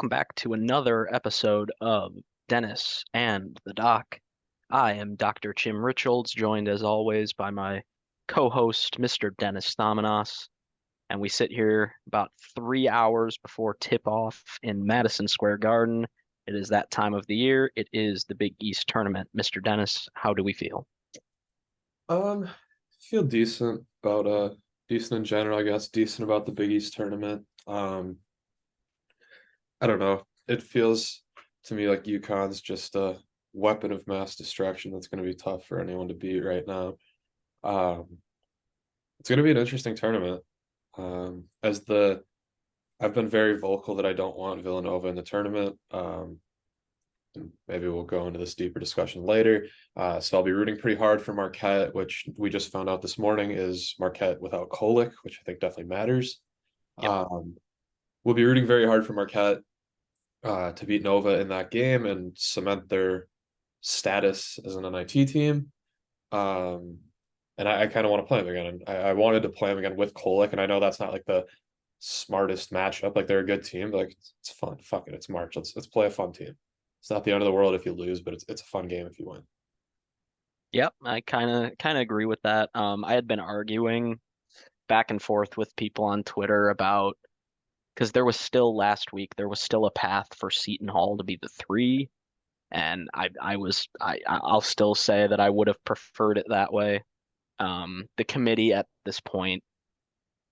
welcome back to another episode of Dennis and the Doc. I am Dr. Chim Richards, joined as always by my co-host, Mr. Dennis Thamanos, and we sit here about 3 hours before tip-off in Madison Square Garden. It is that time of the year. It is the Big East tournament. Mr. Dennis, how do we feel? Feel decent about decent in general, I guess. Decent about the Big East tournament. I don't know. It feels to me like UConn's just a weapon of mass destruction that's going to be tough for anyone to beat right now. Um, it's going to be an interesting tournament. As the I've been very vocal that I don't want Villanova in the tournament. And maybe we'll go into this deeper discussion later. So I'll be rooting pretty hard for Marquette, which we just found out this morning is Marquette without Kolek, which I think definitely matters. Yep. We'll be rooting very hard for Marquette to beat Nova in that game and cement their status as an NIT team. And I kind of want to play them again. And I wanted to play them again with Kolek, and I know that's not like the smartest matchup. Like they're a good team, but like it's fun. Fuck it, it's March. Let's play a fun team. It's not the end of the world if you lose, but it's a fun game if you win. Yep, I kind of agree with that. I had been arguing back and forth with people on Twitter about because there was still last week there was still a path for Seton Hall to be the three, and I'll still say that I would have preferred it that way. The committee at this point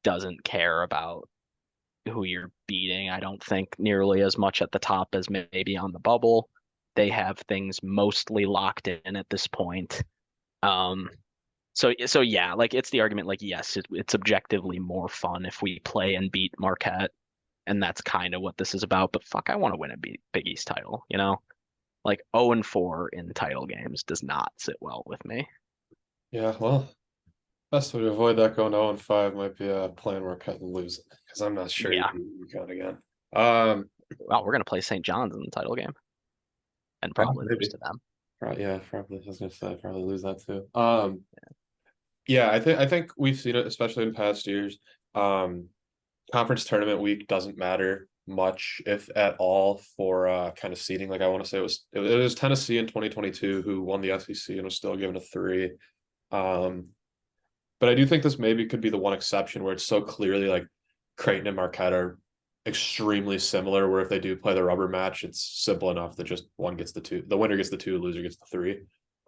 doesn't care about who you're beating. I don't think nearly as much at the top as maybe on the bubble. They have things mostly locked in at this point. Um, so yeah, like it's the argument like yes, it's objectively more fun if we play and beat Marquette, and that's kind of what this is about. But fuck, I want to win a Big East title, you know? Like 0 and 4 in title games does not sit well with me. Yeah, well, best way to avoid that going 0-5 might be playing Marquette and losing because I'm not sure you Yeah. can beat UConn again. Um, Well, we're gonna play St. John's in the title game and probably lose Maybe. to them. Yeah, probably. I was gonna say probably lose that too. Yeah, I think we've seen it, especially in past years. Um, Conference tournament week doesn't matter much, if at all, for kind of seeding. Like I want to say it was Tennessee in 2022 who won the SEC and was still given a three. Um, but I do think this maybe could be the one exception where it's so clearly like Creighton and Marquette are extremely similar. Where if they do play the rubber match, it's simple enough that just one gets the two, the winner gets the two, loser gets the three.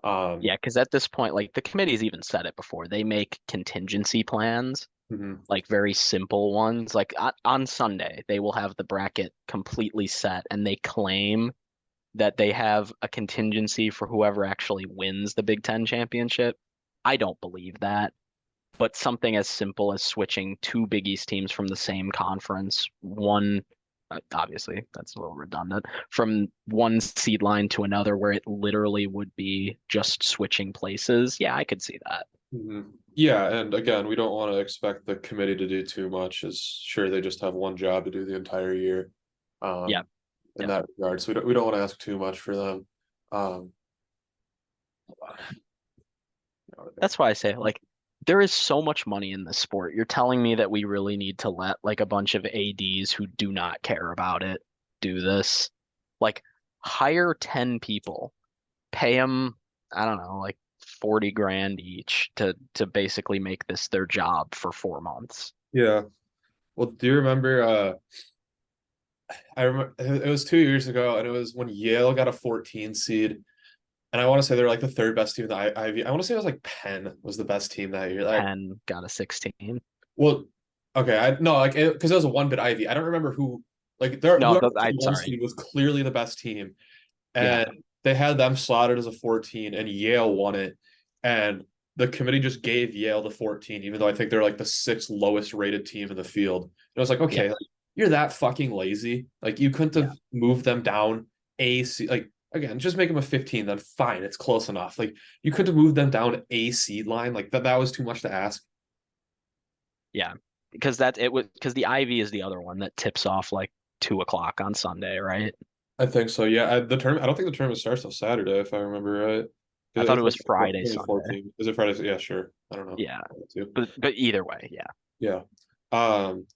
Um, Yeah, because at this point, like the committee's even said it before, they make contingency plans, mhm. like very simple ones. Like on Sunday, they will have the bracket completely set, and they claim that they have a contingency for whoever actually wins the Big Ten championship. I don't believe that, but something as simple as switching two Big East teams from the same conference, one obviously that's a little redundant, from one seed line to another where it literally would be just switching places. Yeah, I could see that. Yeah, and again, we don't want to expect the committee to do too much. As sure they just have one job to do the entire year, Yeah, um, in yeah. that regard. So we don't want to ask too much for them. Um, That's why I say like there is so much money in this sport. You're telling me that we really need to let like a bunch of ADs who do not care about it do this? Like hire 10 people, pay them, I don't know, like 40 grand each to basically make this their job for 4 months. yeah. Well, do you remember? I remember it was 2 years ago, and it was when Yale got a 14 seed, and I want to say they're like the third best team in the Ivy. I want to say it was like Penn was the best team that year. Like, 10 got a 16. well, okay, I no, like because it was a one bit Ivy. I don't remember who. Like, there, No, whoever was the I'm one sorry. seed was clearly the best team, Yeah, and they had them slotted as a 14, and Yale won it, and the committee just gave Yale the 14, even though I think they're like the sixth lowest rated team in the field. And I was like, yeah, okay, like, you're that fucking lazy. Like you couldn't yeah, have moved them down like again, just make them a 15, then fine, it's close enough. Like you couldn't have moved them down a seed line. Like that was too much to ask. yeah. Because that it was because the Ivy is the other one that tips off like 2 o'clock on Sunday, right? I think so. Yeah, the term. I don't think the tournament starts till Saturday, if I remember right. I thought it It's was like Friday, only Sunday. 14. Is it Friday? Yeah, sure. I don't know. Yeah, but either way, yeah, Yeah. Um,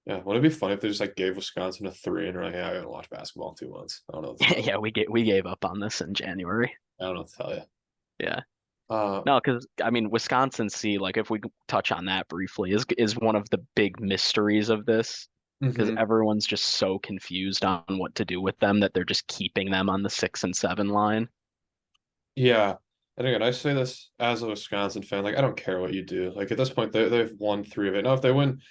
Yeah, wouldn't it be funny if they just like gave Wisconsin a three and they're like, yeah, I haven't watched basketball in 2 months. I don't know what to tell you. Yeah, we gave up on this in January. I don't know what to tell you. Yeah. Uh, No, because I mean Wisconsin C, like if we touch on that briefly, is one of the big mysteries of this. Because mhm. everyone's just so confused on what to do with them that they're just keeping them on the 6 and 7 line. Yeah. And again, I say this as a Wisconsin fan. Like, I don't care what you do. Like at this point, they've won three of it. Now, if they win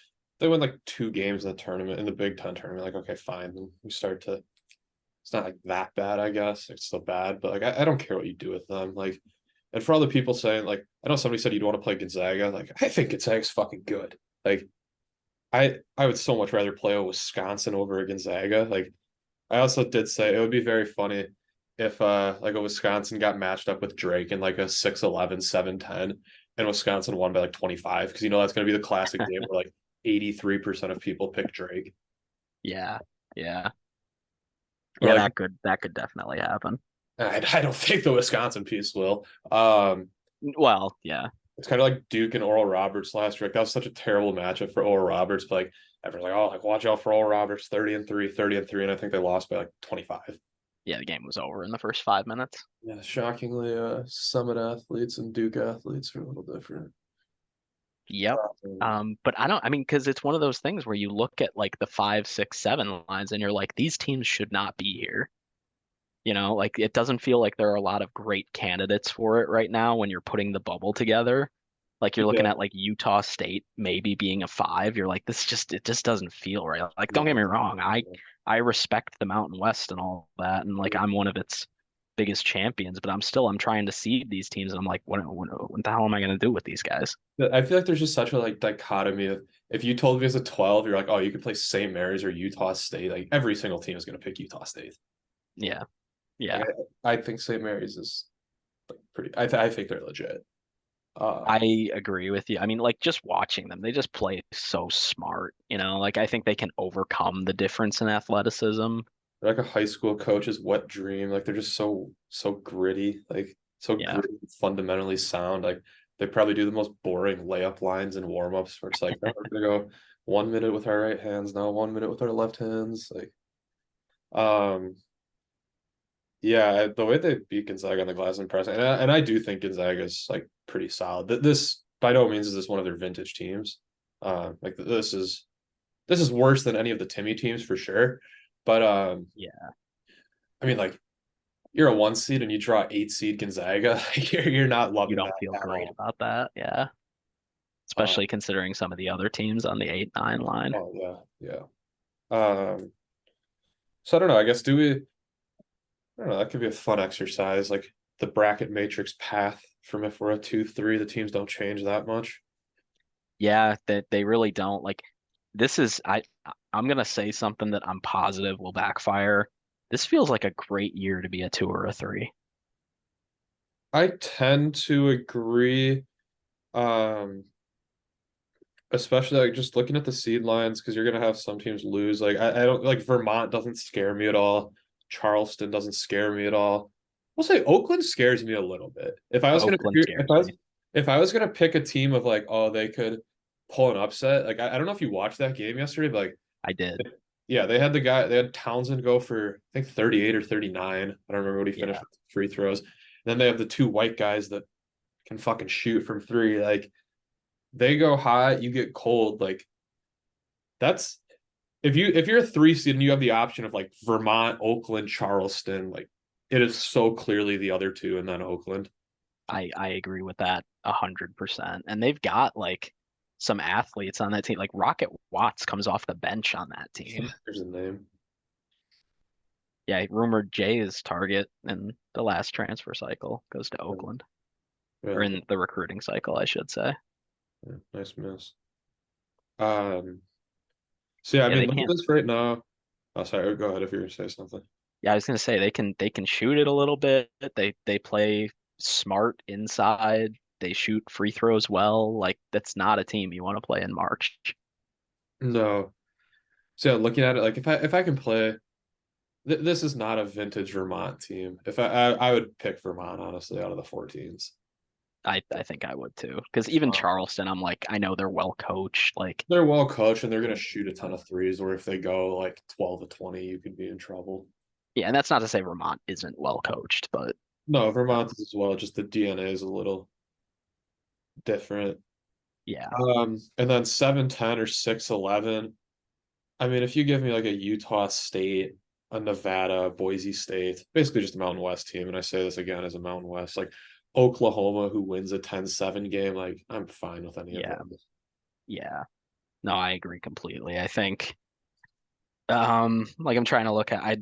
like 2 games in the tournament, in the Big Ten tournament, like okay, fine. Then we start to. It's not like that bad, I guess. It's still bad, but like I don't care what you do with them. Like, and for all the people saying like, I know somebody said you'd want to play Gonzaga. Like, I think Gonzaga's fucking good. Like, I would so much rather play a Wisconsin over a Gonzaga. Like, I also did say it would be very funny if like a Wisconsin got matched up with Drake in like a 6-11, 7-10, and Wisconsin won by like 25 because you know that's going to be the classic game where like 83% of people pick Drake. Yeah. Yeah. Or Yeah, like that could definitely happen. I don't think the Wisconsin piece will. Well, yeah. It's kind of like Duke and Oral Roberts last year. Like, that was such a terrible matchup for Oral Roberts, but like everyone's like, oh, like watch out for Oral Roberts, 30-3, 30-3, and I think they lost by like 25. Yeah, the game was over in the first 5 minutes. Yeah, shockingly, Summit athletes and Duke athletes are a little different. Yep. But I mean, because it's one of those things where you look at like the 5, 6, 7 lines and you're like, these teams should not be here. Like it doesn't feel like there are a lot of great candidates for it right now when you're putting the bubble together. Like you're looking Yeah, at like Utah State maybe being a 5. You're like, it just doesn't feel right. Like, don't get no. me wrong, I respect the Mountain West and all that, and like I'm one of its biggest champions, but I'm trying to seed these teams, and I'm like, what the hell am I gonna do with these guys? I feel like there's just such a like dichotomy of if you told me as a 12, you're like, oh, you could play St. Mary's or Utah State. Like every single team is going to pick Utah State. Yeah, Like yeah. I think St. Mary's is like pretty. I think they're legit. Um, I agree with you. I mean, like just watching them, they just play so smart. Like I think they can overcome the difference in athleticism. they're like a high school coach's wet dream. Like they're just so gritty. Like so Yeah. gritty, fundamentally sound. Like they probably do the most boring layup lines and warmups where it's like, oh, we're gonna go 1 minute with our right hands, now 1 minute with our left hands. Like, um, yeah, the way they beat Gonzaga on the glass is impressive, and I do think Gonzaga is like pretty solid. This by no means is this one of their vintage teams. Like this is worse than any of the Timmy teams for sure. But Yeah. I mean, like you're a 1 seed and you draw 8 seed Gonzaga, you're not You loving don't that feel at great all. about that. Yeah. Uh, Especially considering some of the other teams on the 8, 9 line. oh yeah, yeah. So I don't know. I guess do we? I don't know. That could be a fun exercise, like the bracket matrix path from if we're a 2-3, the teams don't change that much. Yeah, that they really don't. Like this is I'm gonna say something that I'm positive will backfire. This feels like a great year to be a 2 or a 3. I tend to agree. Um, Especially like just looking at the seed lines because you're gonna have some teams lose. Like I don't like Vermont doesn't scare me at all. Charleston doesn't scare me at all. I'll say Oakland scares me a little bit. Oakland scares me. If I was gonna pick a team of like, oh, they could pull an upset. Like I don't know if you watched that game yesterday, but like I did. yeah, they had Townsend go for I think 38 or 39. I don't remember what he finished Yeah. with free throws. And then they have the two white guys that can fucking shoot from three. Like they go hot, you get cold. Like that's if you're a 3 seed and you have the option of like Vermont, Oakland, Charleston, like it is so clearly the other two and then Oakland. I agree with that 100%. And they've got like some athletes on that team. Like Rocket Watts comes off the bench on that Yeah, team. there's a name. Yeah, rumored Jay's target in the last transfer cycle goes to Oakland, or Yeah, in the recruiting cycle, I should say. yeah, nice miss. Um, so yeah, I Yeah, mean, they look at can't. this right now. Oh, sorry, go ahead if you're gonna say something. Yeah, I was gonna say they can shoot it a little bit. They play smart inside. They shoot free throws well. Like that's not a team you want to play in March. No. So yeah, looking at it, like if I can play, this is not a vintage Vermont team. If I would pick Vermont honestly out of the 14s. I think I would too. Because even Uh, Charleston, I'm like, I know they're well coached. Like, they're well coached and they're going to shoot a ton of threes. Or if they go like 12 to 20, you could be in trouble. yeah, and that's not to say Vermont isn't well coached, but No, uh, Vermont is as well. Just the DNA is a little different. yeah, And then 7-10 or 6-11. I mean, if you give me like a Utah State, a Nevada, Boise State, basically just a Mountain West team, and I say this again as a Mountain West, like Oklahoma, who wins a 10-7 game, like I'm fine with any of yeah, them. yeah. No, I agree completely. I think, like I'm trying to look at,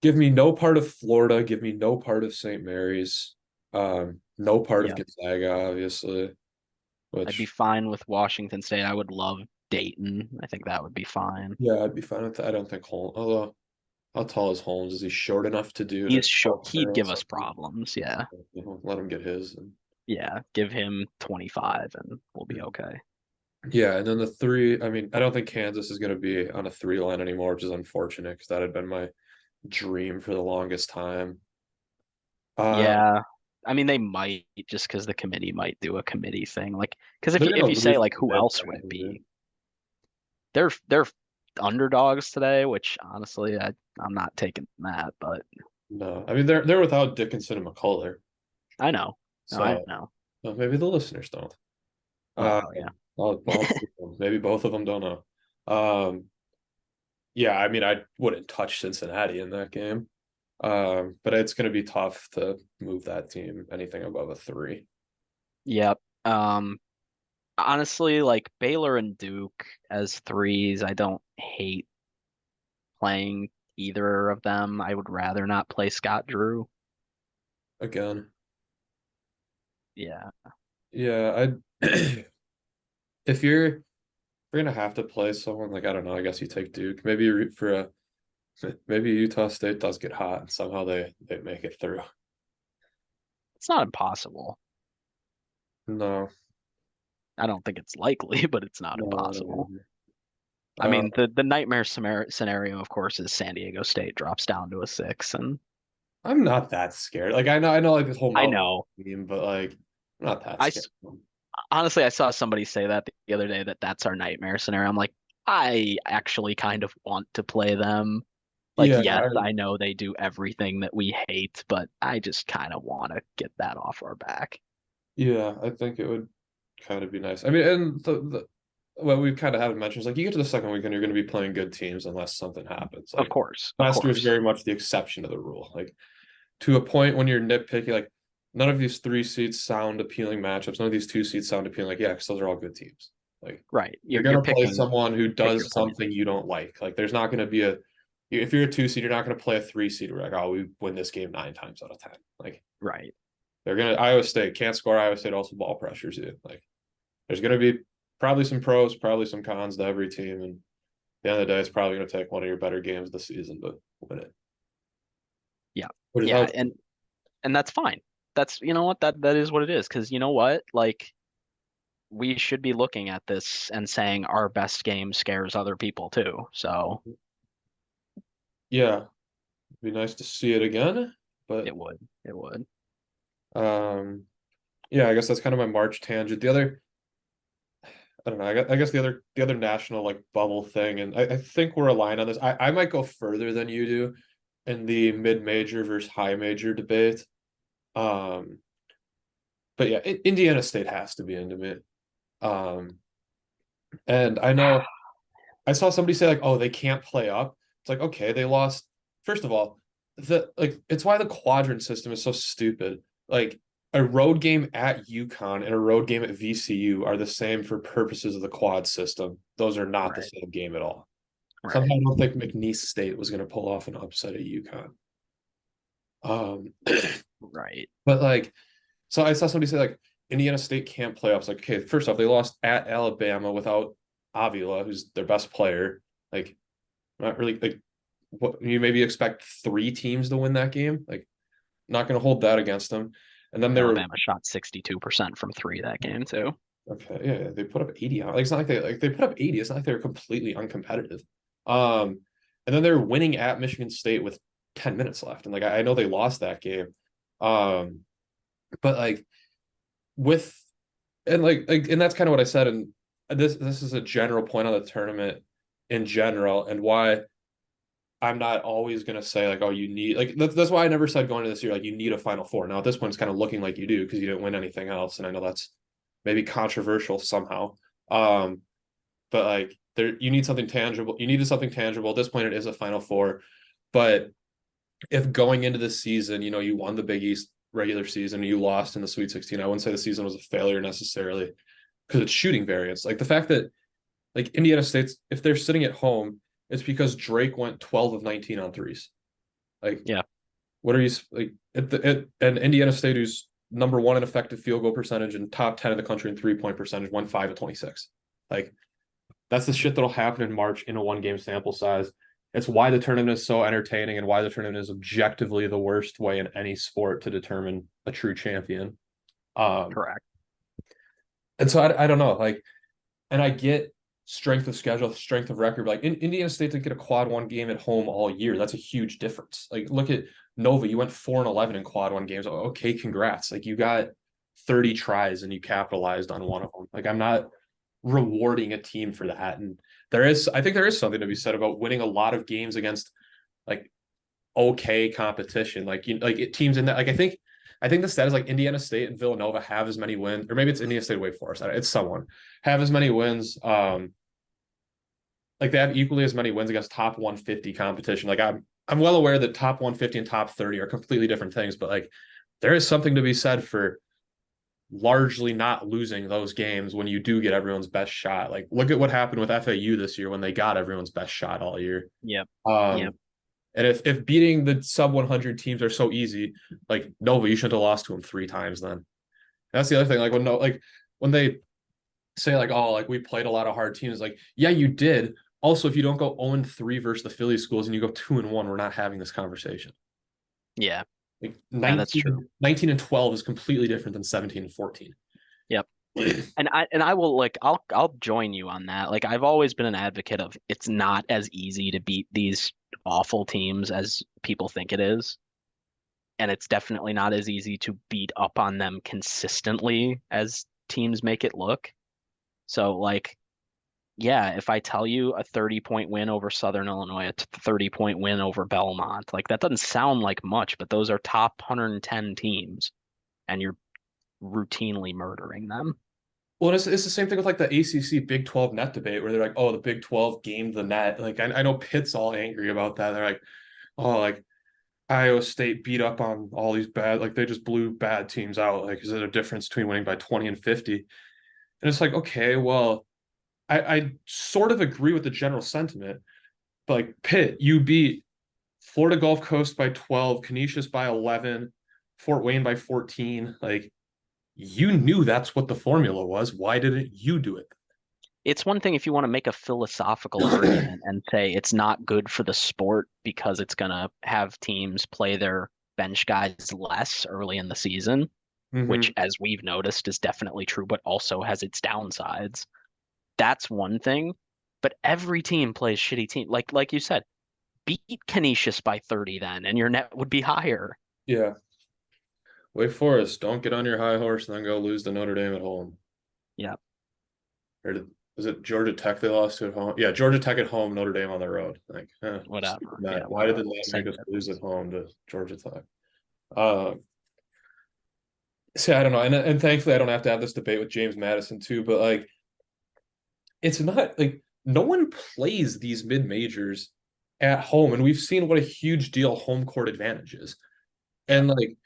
Give me no part of Florida. Give me no part of St. Mary's. No part of yeah, Gonzaga, obviously. I'd be Which, fine with Washington State. I would love Dayton. I think that would be fine. yeah, I'd be fine with that. I don't think Holmes. Although, how tall is Holmes? Is he short enough to do to He's short. He'd or give us something? problems. Yeah, Let him get his. And yeah. Give him 25 and we'll be okay. yeah, and then the three. I mean, I don't think Kansas is going to be on a three line anymore, which is unfortunate because that had been my dream for the longest time. Um, Yeah. I mean, they might just because the committee might do a committee thing. Like, because they're going if to you say lose like to who mid else would it anyway. be? They're underdogs today, which honestly I'm not taking that, but No, I mean they're without Dickinson and McCullough, I know. No, I so know. maybe the listeners don't. Um, Well, yeah. maybe both of them don't know. Um, yeah, I mean I wouldn't touch Cincinnati in that game. But it's going to be tough to move that team anything above a three. Yep. Honestly, like Baylor and Duke as threes, I don't hate playing either of them. I would rather not play Scott Drew. Again. Yeah. Yeah, I if you're gonna have to play someone like I don't know, I guess you take Duke. Maybe you root for a maybe Utah State does get hot and somehow they make it through. It's not impossible. No, I don't think it's likely, but it's not no, I don't impossible. either. I Uh, mean, the nightmare scenario, of course, is San Diego State drops down to a six, and I'm not that scared. Like I know like this whole I mountain know. team, but like I'm not that I scared. s- honestly I saw somebody say that the other day that that's our nightmare scenario. I'm like, I actually kind of want to play them. Like, Yeah, yes, I know they do everything that we hate, but I just kind of want to get that off our back. yeah, I think it would kind of be nice. I mean, and the what we kind of haven't mentioned is like you get to the second weekend, you're going to be playing good teams unless something happens. Of Like course, of last year was course. very much the exception to the rule. Like to a point when you're nitpicky, like none of these three seeds sound appealing matchups. None of these two seeds sound appealing. Like, yeah, because those are all good teams. Like Right. you're You're gonna play picking someone who pick your does poison. something you don't like. Like there's not gonna be a if you're a two seed, you're not gonna play a three seed. We're like, oh, we win this game 9 times out of 10. Like Right. they're gonna Iowa State can't score. Iowa State also ball pressures you. Like there's gonna be probably some pros, probably some cons to every team, and at the end of the day, it's probably gonna take one of your better games this season to win it. Yeah. Which is how Yeah, it's and that's fine. That's you know what that is what it is because you know what? Like we should be looking at this and saying our best game scares other people too. So yeah, it'd be nice to see it again. But it would. It would. um yeah, I guess that's kind of my March tangent. The other I don't know. I guess the other national like bubble thing, and I think we're aligned on this. I might go further than you do in the mid major versus high major debate. Um, but yeah, Indiana State has to be into me. Um, and I know I saw somebody say like, oh, they can't play up. It's like, okay, they lost. First of all, the like it's why the quadrant system is so stupid. Like a road game at UConn and a road game at VCU are the same for purposes of the quad system. Those are not the Right. same game at all. Somehow Right. I don't think McNeese State was going to pull off an upset at UConn. Um, Right. but like, so I saw somebody say like Indiana State can't play ups. Like, okay, first off, they lost at Alabama without Avila, who's their best player. Like, not really like what you maybe expect three teams to win that game. Like, not going to hold that against them. And then they were Alabama shot 62% from three that game too. okay, yeah, they put up 80 on. Like, it's not like they put up 80. It's not like they were completely uncompetitive. Um, and then they were winning at Michigan State with 10 minutes left. And like I know they lost that game. But like with and that's kind of what I said. And this is a general point on the tournament in general, and why I'm not always gonna say like, oh, you need like that's why I never said going into this year like you need a Final Four. Now at this point, it's kind of looking like you do because you didn't win anything else, and I know that's maybe controversial somehow. Um, but like there, you need something tangible. You needed something tangible. At this point, it is a Final Four, but if going into the season, you won the Big East regular season, you lost in the Sweet 16, I wouldn't say the season was a failure necessarily because it's shooting variance. Like the fact that like Indiana State's, if they're sitting at home, it's because Drake went 12 of 19 on threes. Like, Yeah. what are you like and Indiana State, who's number one in effective field goal percentage and top 10 in the country in 3-point percentage, won 5 of 26. Like, that's the shit that'll happen in March in a 1 game sample size. It's why the tournament is so entertaining and why the tournament is objectively the worst way in any sport to determine a true champion. Um, Correct. and so I don't know, like, and I get strength of schedule, strength of record. Like Indiana State didn't get a quad one game at home all year. That's a huge difference. Like look at Nova, you went 4-11 in quad one games. Okay, congrats. Like you got 30 tries and you capitalized on one of them. Like I'm not rewarding a team for that. And I think there is something to be said about winning a lot of games against like okay competition. Teams in that, like I think the stat is like Indiana State and Villanova have as many wins, or maybe it's Indiana State Wake Forest. It's someone have as many wins. Like they have equally as many wins against top 150 competition. Like I'm well aware that top 150 and top 30 are completely different things, but like there is something to be said for largely not losing those games when you do get everyone's best shot. Like look at what happened with FAU this year when they got everyone's best shot all year. Yep. Yep. Um, and if beating the sub 100 teams are so easy, like Nova, you shouldn't have lost to them 3 times then. That's the other thing. When they say like, oh, like we played a lot of hard teams, like, yeah, you did. Also, if you don't go 0-3 versus the Philly schools and you go 2-1, we're not having this conversation. Yeah. Like Yeah, that's true. 19 and 12 is completely different than 17 and 14. Yep. And I will like I'll join you on that. Like I've always been an advocate of it's not as easy to beat these awful teams as people think it is. And it's definitely not as easy to beat up on them consistently as teams make it look. So like yeah, if I tell you a 30-point win over Southern Illinois, a 30-point win over Belmont, like that doesn't sound like much, but those are top 110 teams and you're routinely murdering them. Well, it's the same thing with like the ACC Big 12 net debate where they're like, oh, the Big 12 gamed the net. Like I know Pitt's all angry about that. They're like, oh, like Iowa State beat up on all these bad, like they just blew bad teams out. Like, is there a difference between winning by 20 and 50? And it's like, okay, well, I sort of agree with the general sentiment, but like Pitt, you beat Florida Gulf Coast by 12, Canisius by 11, Fort Wayne by 14. Like, you knew that's what the formula was. Why didn't you do it? It's one thing if you want to make a philosophical argument and say it's not good for the sport because it's going to have teams play their bench guys less early in the season, which, Mm-hmm. as we've noticed, is definitely true, but also has its downsides. That's one thing. But every team plays shitty team. Like you said, beat Canisius by 30 then, and your net would be higher. Yeah. Wake Forest, don't get on your high horse and then go lose to Notre Dame at home. Yeah, Or was it Georgia Tech they lost to at home? Yeah, Georgia Tech at home, Notre Dame on the road. Like, whatever. Yeah, why did the whatever. net make Same us lose at difference. home to Georgia Tech? Uh, see, I don't know, and thankfully I don't have to have this debate with James Madison too. But like, it's not like no one plays these mid majors at home, and we've seen what a huge deal home court advantage is. Yep. And like,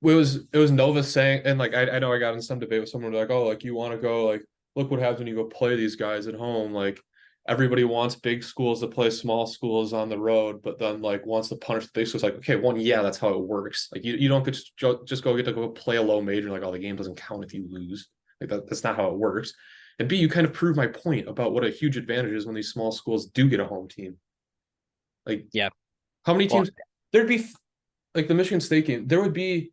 it was Nova saying, and like I know I got in some debate with someone like, oh, like you want to go, like look what happens when you go play these guys at home. Like everybody wants big schools to play small schools on the road, but then like wants to punish the big schools. Like, okay, one, yeah, that's how it works. Like you don't just go get to go play a low major. Like, oh, the game doesn't count if you lose. Like that's not how it works. And B, you kind of prove my point about what a huge advantage is when these small schools do get a home team. Like Yeah. how many Well, teams there'd be like the Michigan State game, there would be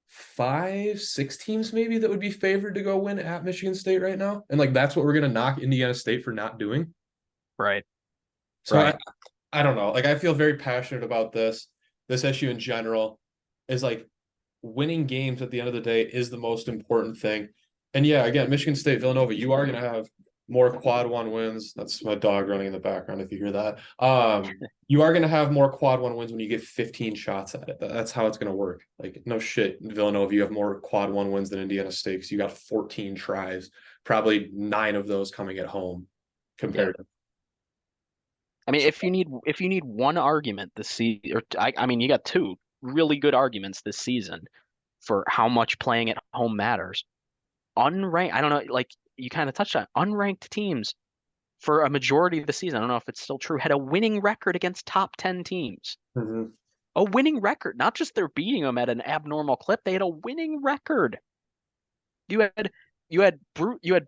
5, 6 teams maybe that would be favored to go win at Michigan State right now. And like that's what we're gonna knock Indiana State for not doing. right. So Right. I don't know. Like I feel very passionate about this issue in general is like winning games at the end of the day is the most important thing. And yeah, again, Michigan State, Villanova, you are going to have more quad one wins. That's my dog running in the background if you hear that. You are going to have more quad one wins when you get 15 shots at it. That's how it's going to work. Like, no shit, Villanova, you have more quad one wins than Indiana State because you got 14 tries, probably 9 of those coming at home Yeah. compared to. I mean, So, if you need one argument this season, or I mean, you got two really good arguments this season for how much playing at home matters. Unranked, I don't know, like you kind of touched on unranked teams for a majority of the season. I don't know if it's still true, had a winning record against top 10 teams. mhm, A winning record, not just they're beating them at an abnormal clip, they had a winning record. You had you had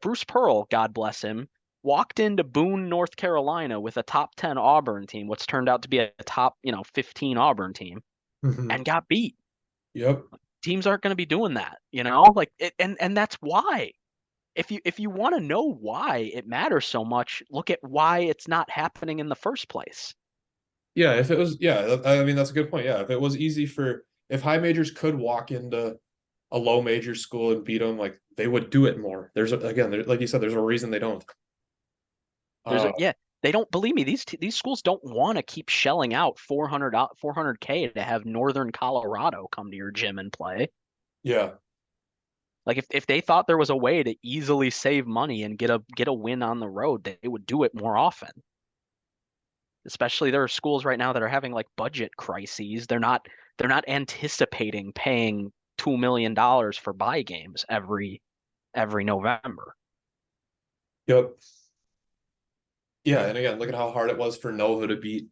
Bruce Pearl, God bless him, walked into Boone, North Carolina with a top 10 Auburn team, what's turned out to be a top, 15 Auburn team, mhm. and got beat. Yep. Teams aren't going to be doing that, like and that's why. If you want to know why it matters so much, look at why it's not happening in the first place. Yeah, if it was, yeah, I mean, that's a good point. Yeah, if it was easy for, if high majors could walk into a low major school and beat them, like they would do it more. Again, like you said, there's a reason they don't. There's Uh, a yeah, they don't believe me. These schools don't want to keep shelling out 400K to have Northern Colorado come to your gym and play. yeah, Like if they thought there was a way to easily save money and get a win on the road, they would do it more often. Especially there are schools right now that are having like budget crises. They're not anticipating paying $2 million for buy games every November. yep, yeah. And again, look at how hard it was for Nova to beat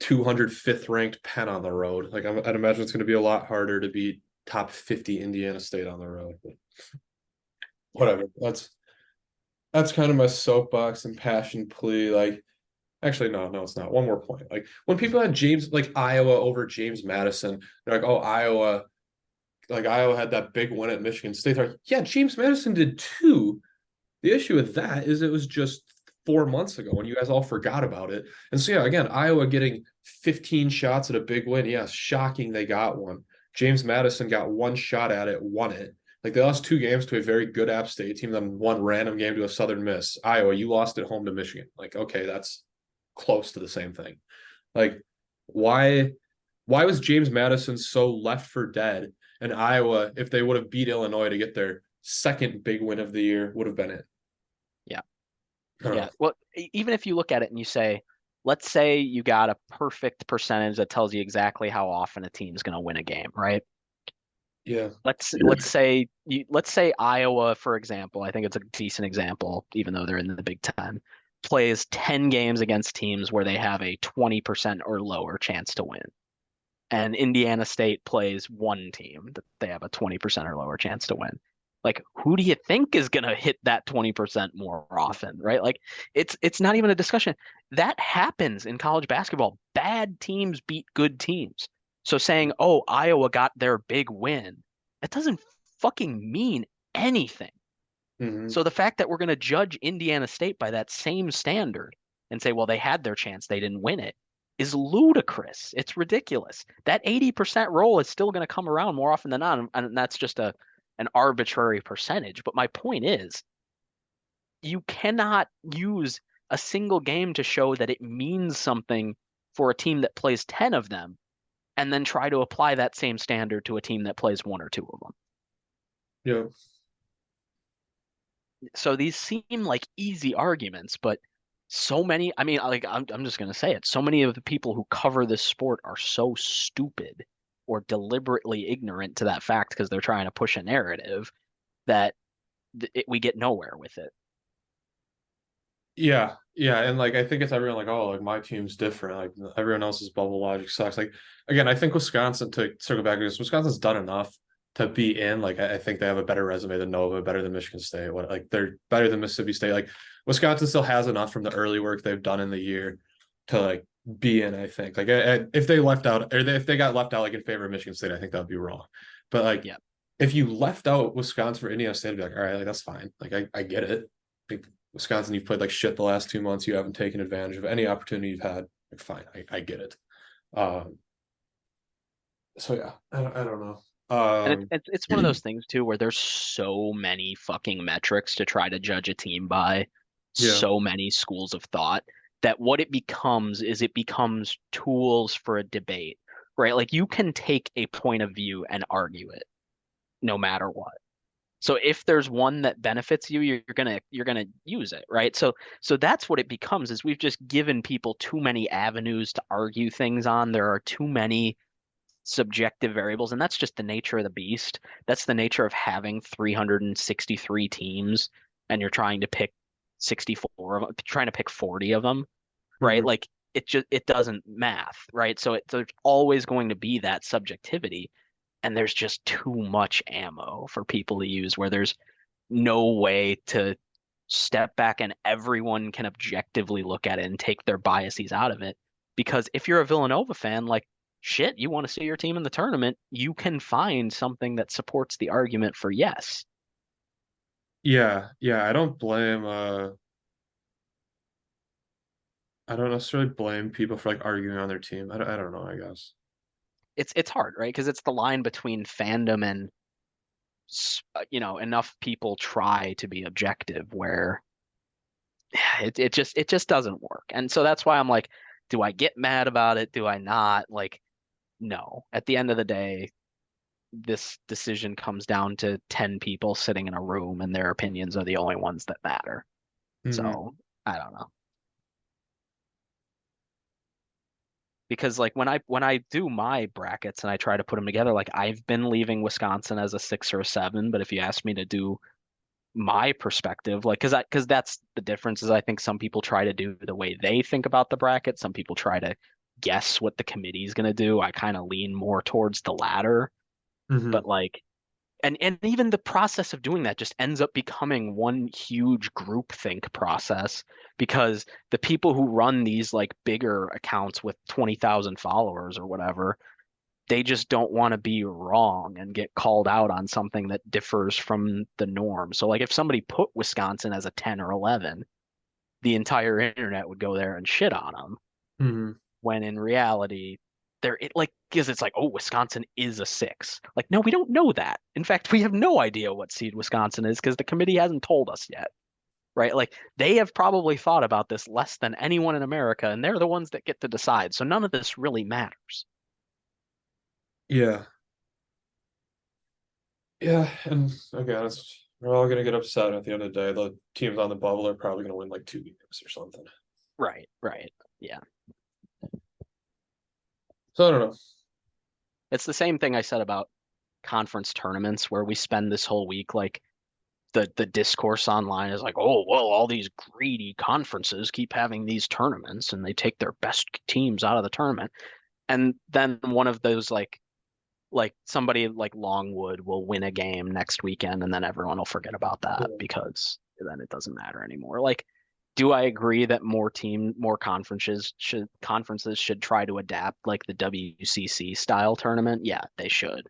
205th ranked Penn on the road. Like I'd imagine it's going to be a lot harder to beat top 50 Indiana State on the road. But Yeah. whatever. That's kind of my soapbox and passion plea. Like, actually, no, it's not. One more point. Like when people had James, like Iowa over James Madison, they're like, oh, Iowa, like Iowa had that big win at Michigan State. They're like, yeah, James Madison did too. The issue with that is it was just 4 months ago and you guys all forgot about it. And so yeah, again, Iowa getting 15 shots at a big win. Yes, shocking they got one. James Madison got one shot at it, won it. Like they lost 2 games to a very good App State team, then one random game to a Southern Miss. Iowa, you lost at home to Michigan. Like, okay, that's close to the same thing. Like, why why was James Madison so left for dead? And Iowa, if they would have beat Illinois to get their second big win of the year, would have been it. Yeah. I don't Yeah. know. Well, even if you look at it and you say, let's say you got a perfect percentage that tells you exactly how often a team's going to win a game, right? Yeah. Let's say Iowa, for example, I think it's a decent example, even though they're in the Big Ten, plays 10 games against teams where they have a 20% or lower chance to win. And Indiana State plays one team that they have a 20% or lower chance to win. Like, who do you think is going to hit that 20% more often, right? Like, it's not even a discussion. That happens in college basketball. Bad teams beat good teams. So saying, "Oh, Iowa got their big win," that doesn't fucking mean anything. Mm-hmm. So the fact that we're going to judge Indiana State by that same standard and say, well, they had their chance, they didn't win it, is ludicrous. It's ridiculous. That 80% roll is still going to come around more often than not, and that's just an arbitrary percentage. But my point is, you cannot use a single game to show that it means something for a team that plays 10 of them and then try to apply that same standard to a team that plays one or two of them. Yeah. So these seem like easy arguments, but so many, I mean, like I'm just gonna say it. So many of the people who cover this sport are so stupid or deliberately ignorant to that fact because they're trying to push a narrative that we get nowhere with it. Yeah. Yeah. And like I think it's everyone like, oh, like my team's different. Like everyone else's bubble logic sucks. Like again, I think Wisconsin, to circle back, because Wisconsin's done enough to be in. Like I think they have a better resume than Nova, better than Michigan State. What, like they're better than Mississippi State. Like Wisconsin still has enough from the early work they've done in the year to like be in, I think. Like if they left out, or if they got left out like in favor of Michigan State, I think that would be wrong. But like Yeah. if you left out Wisconsin for Indiana State, I'd be like, all right, like that's fine. Like I get it. Like Wisconsin, you've played like shit the last 2 months. You haven't taken advantage of any opportunity you've had. Like, fine, I get it. Um, so yeah, I don't know. And Um, it's one of those things too where there's so many fucking metrics to try to judge a team by, yeah. so many schools of thought that what it becomes is it becomes tools for a debate, right? Like you can take a point of view and argue it no matter what. So if there's one that benefits you, you're gonna use it, right? So that's what it becomes is we've just given people too many avenues to argue things on. There are too many subjective variables, and that's just the nature of the beast. That's the nature of having 363 teams, and you're trying to pick 64 of them, trying to pick 40 of them, right? Mhm. Like it doesn't math, right? So there's always going to be that subjectivity, and there's just too much ammo for people to use where there's no way to step back and everyone can objectively look at it and take their biases out of it. Because if you're a Villanova fan, like shit, you want to see your team in the tournament, you can find something that supports the argument for yes. Yeah, yeah. I don't necessarily blame people for like arguing on their team. I don't know, I guess. It's hard, right? Because it's the line between fandom and enough people try to be objective where it just doesn't work. And so that's why I'm like, do I get mad about it? Do I not? Like, no. At the end of the day, this decision comes down to 10 people sitting in a room and their opinions are the only ones that matter. Hmm. So I don't know. Because like when I do my brackets and I try to put them together, like I've been leaving Wisconsin as a 6 or a 7, but if you ask me to do my perspective, like because that's the difference is I think some people try to do the way they think about the bracket. Some people try to guess what the committee is going to do. I kind of lean more towards the latter, Hmm. but like and even the process of doing that just ends up becoming one huge groupthink process because the people who run these like bigger accounts with 20,000 followers or whatever, they just don't want to be wrong and get called out on something that differs from the norm. So like if somebody put Wisconsin as a 10 or 11, the entire internet would go there and shit on them Hmm. when in reality because it's like, oh, Wisconsin is a 6. Like, no, we don't know that. In fact, we have no idea what seed Wisconsin is because the committee hasn't told us yet, right? Like they have probably thought about this less than anyone in America, and they're the ones that get to decide. So none of this really matters. Yeah. Yeah, and again, we're all gonna get upset at the end of the day. The teams on the bubble are probably gonna win like 2 games or something. Right, right. Yeah. So I don't know. It's the same thing I said about conference tournaments where we spend this whole week like the discourse online is like, oh, well, all these greedy conferences keep having these tournaments and they take their best teams out of the tournament. And then one of those like somebody like Longwood will win a game next weekend and then everyone will forget about that Yeah. because then it doesn't matter anymore. Like, do I agree that more conferences should try to adapt like the WCC style tournament? Yeah, they should.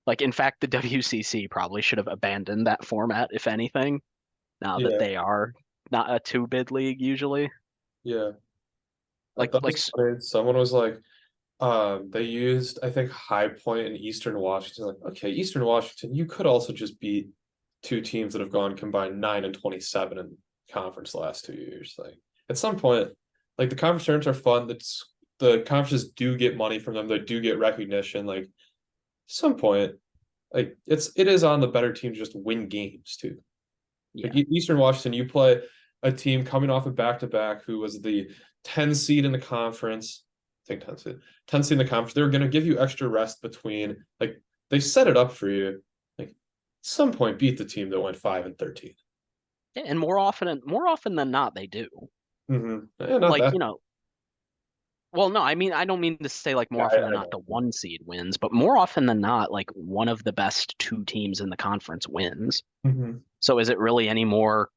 Like, in fact, the WCC probably should have abandoned that format, if anything, now that Yeah, they are not a two bid league usually. yeah. I Like, thought it like, was funny. Someone was like, they used, I think, High Point and Eastern Washington. Like, okay, Eastern Washington, you could also just beat two teams that have gone combined 9 and 27 in conference the last 2 years. Like, at some point, like the conference tournaments are fun. The conferences do get money from them. They do get recognition. Like, at some point, like it is on the better team to just win games too. Like yeah. Eastern Washington, you play a team coming off of back to back who was the 10 seed in the conference. I think 10 seed in the conference. They're going to give you extra rest between. Like they set it up for you. Like at some point, beat the team that went 5 and 13. And more often than not, they do. Mm-hmm. Not Like, that. well, no, I mean, I don't mean to say like Yeah, more often than I not know. the one seed wins, but more often than not, like one of the best two teams in the conference wins. Mm-hmm. So is it really any more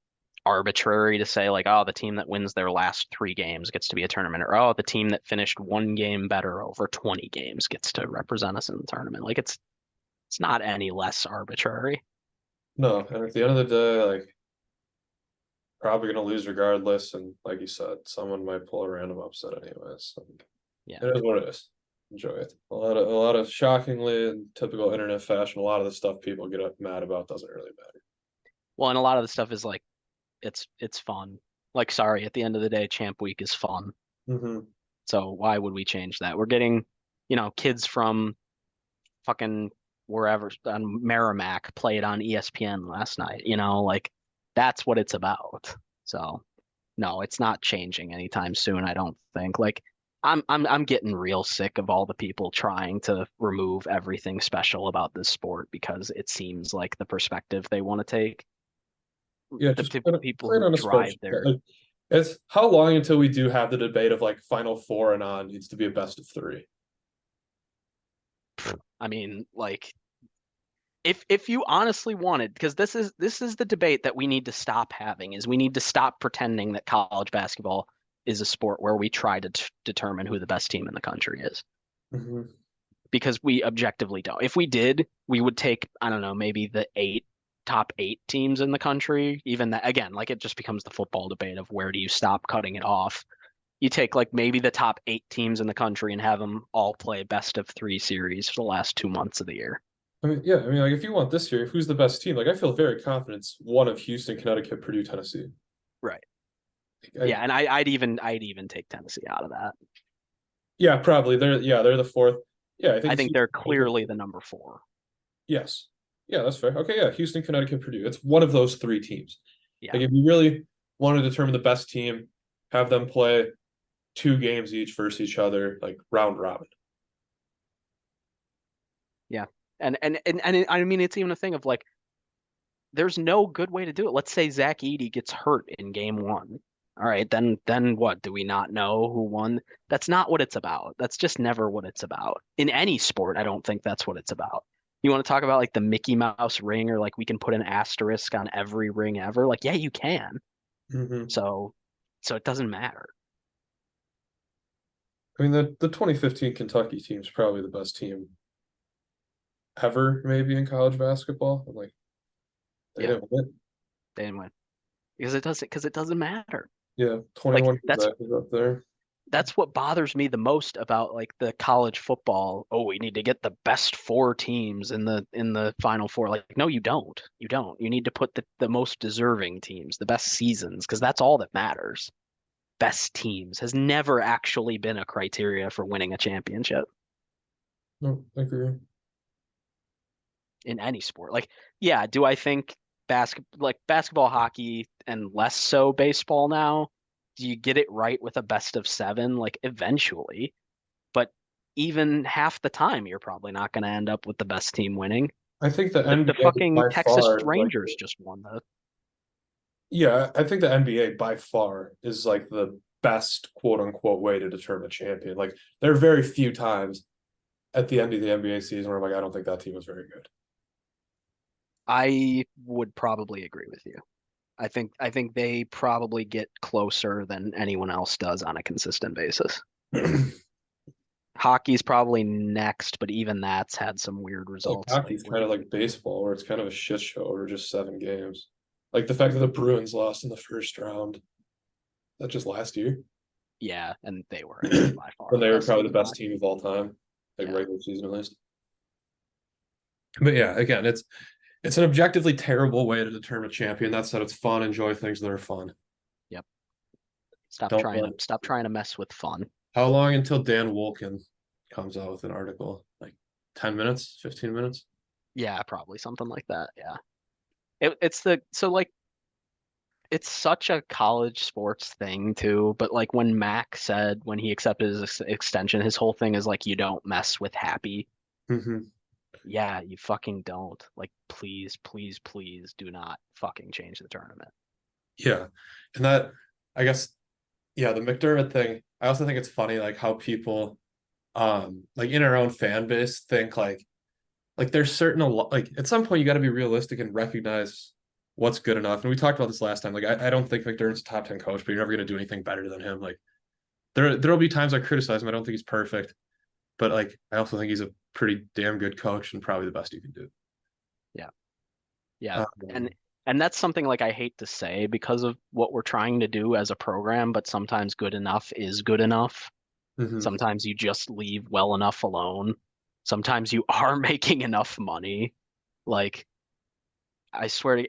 arbitrary to say like, oh, the team that wins their last 3 games gets to be a tournament, or oh, the team that finished one game better over 20 games gets to represent us in the tournament? Like it's not any less arbitrary. No, and at the end of the day, like probably going to lose regardless. And like you said, someone might pull a random upset anyways. So Yeah. it is what it is. enjoy it. A lot of shockingly and typical internet fashion. A lot of the stuff people get mad about doesn't really matter. Well, and a lot of the stuff is like it's fun. Like, sorry, at the end of the day, Champ Week is fun. Hmm. So why would we change that? We're getting, kids from fucking wherever on Merrimack played on ESPN last night, like that's what it's about. So no, it's not changing anytime soon, I don't think. Like I'm getting real sick of all the people trying to remove everything special about this sport because it seems like the perspective they want to take. Yeah, The just people put it who on a drive spreadsheet. their Like, it's how long until we do have the debate of like Final Four and on needs to be a best of three. I mean, like if you honestly wanted, because this is the debate that we need to stop having, is we need to stop pretending that college basketball is a sport where we try to determine who the best team in the country is, Hmm. because we objectively don't. If we did, we would take, I don't know, maybe the top eight teams in the country. Even that, again, like it just becomes the football debate of where do you stop cutting it off. You take like maybe the top eight teams in the country and have them all play best of three series for the last 2 months of the year. I mean, yeah, I mean, like if you want this year, who's the best team? Like I feel very confident it's one of Houston, Connecticut, Purdue, Tennessee. Right. I, Yeah, and I'd even take Tennessee out of that. yeah, probably they're the fourth. Yeah, I think I it's think Houston, they're Connecticut. clearly the number four. Yes. Yeah, that's fair. Okay, yeah, Houston, Connecticut, Purdue. It's one of those three teams. Yeah. Like if you really want to determine the best team, have them play 2 games each versus each other, like round robin. Yeah. And I mean it's even a thing of like there's no good way to do it. Let's say Zach Edey gets hurt in game one. All right, then what? Do we not know who won? That's not what it's about. That's just never what it's about. In any sport, I don't think that's what it's about. You want to talk about like the Mickey Mouse ring or like we can put an asterisk on every ring ever? Like, yeah, you can. Hmm. So it doesn't matter. I mean, the 2015 Kentucky team's probably the best team ever, maybe in college basketball. And like they Yeah, didn't win. they didn't win because it doesn't matter. Yeah, Like 21 that's Gonzaga's up there. that's what bothers me the most about like the college football. Oh, we need to get the best four teams in the final four. Like, no, you don't. You don't. You need to put the most deserving teams, the best seasons, because that's all that matters. Best teams has never actually been a criteria for winning a championship No, I agree. in any sport. Like, yeah, do I think basketball, hockey, and less so baseball now? Do you get it right with a best of seven? Like eventually. But even half the time, you're probably not going to end up with the best team winning. I think the The NBA fucking by Texas far, like, Rangers just won the. yeah, I think the NBA by far is like the best quote unquote way to determine a champion. Like, there are very few times at the end of the NBA season where I'm like, I don't think that team was very I would probably agree with you. I think they probably get closer than anyone else does on a consistent basis. good. Hockey's probably next, but even that's had some weird Like results hockey's kind lately. of like baseball, where it's kind of a shit show over just 7 games. Like the fact that the Bruins lost in the first round, that just last year, Yeah, and they were, I think, when by far the they were best probably team the in best hockey. team of all time, like Yeah, regular season at least. But yeah, again, it's an objectively terrible way to determine a champion. That said, it's fun. Enjoy things that are fun. yep. Stop Don't trying to let. stop trying to mess with fun. How long until Dan Wolken comes out with an article? Like 10 minutes, 15 minutes? Yeah, probably something like that. Yeah. It's the so like it's such a college sports thing too, but like when Mac said when he accepted his extension, his whole thing is like you don't mess with happy. Hmm. Yeah, you fucking don't. Like please, please, please do not fucking change the tournament. Yeah, and that I guess yeah, the McDermott thing. I also think it's funny like how people like in our own fan base think like there's certain like at some point you got to be realistic and recognize what's good enough. And we talked about this last time. Like I don't think McDermott's a top 10 coach, but you're never gonna do anything better than him. Like there'll be times I criticize him. I don't think he's perfect, but like I also think he's a pretty damn good coach and probably the best you can do. Yeah. Yeah. And Um, and that's something like I hate to say because of what we're trying to do as a program, but sometimes good enough is good enough. Hmm. Sometimes you just leave well enough alone. Sometimes you are making enough money. Like I swear to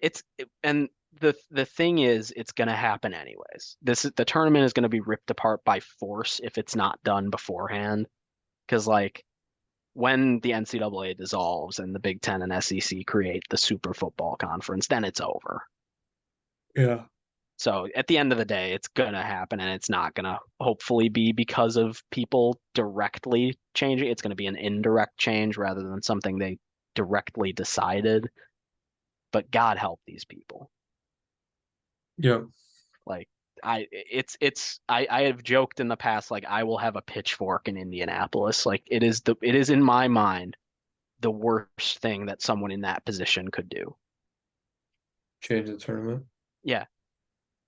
and the thing is it's going to happen anyways. The tournament is going to be ripped apart by force if it's not done beforehand. Because like when the NCAA dissolves and the Big Ten and SEC create the Super Football Conference, then it's over. Yeah. So at the end of the day, it's gonna happen, and it's not gonna hopefully be because of people directly changing. It's gonna be an indirect change rather than something they directly decided. But God help these people. Yeah. Like I have joked in the past like I will have a pitchfork in Indianapolis. Like it is in my mind the worst thing that someone in that position could do. Change the tournament. Yeah.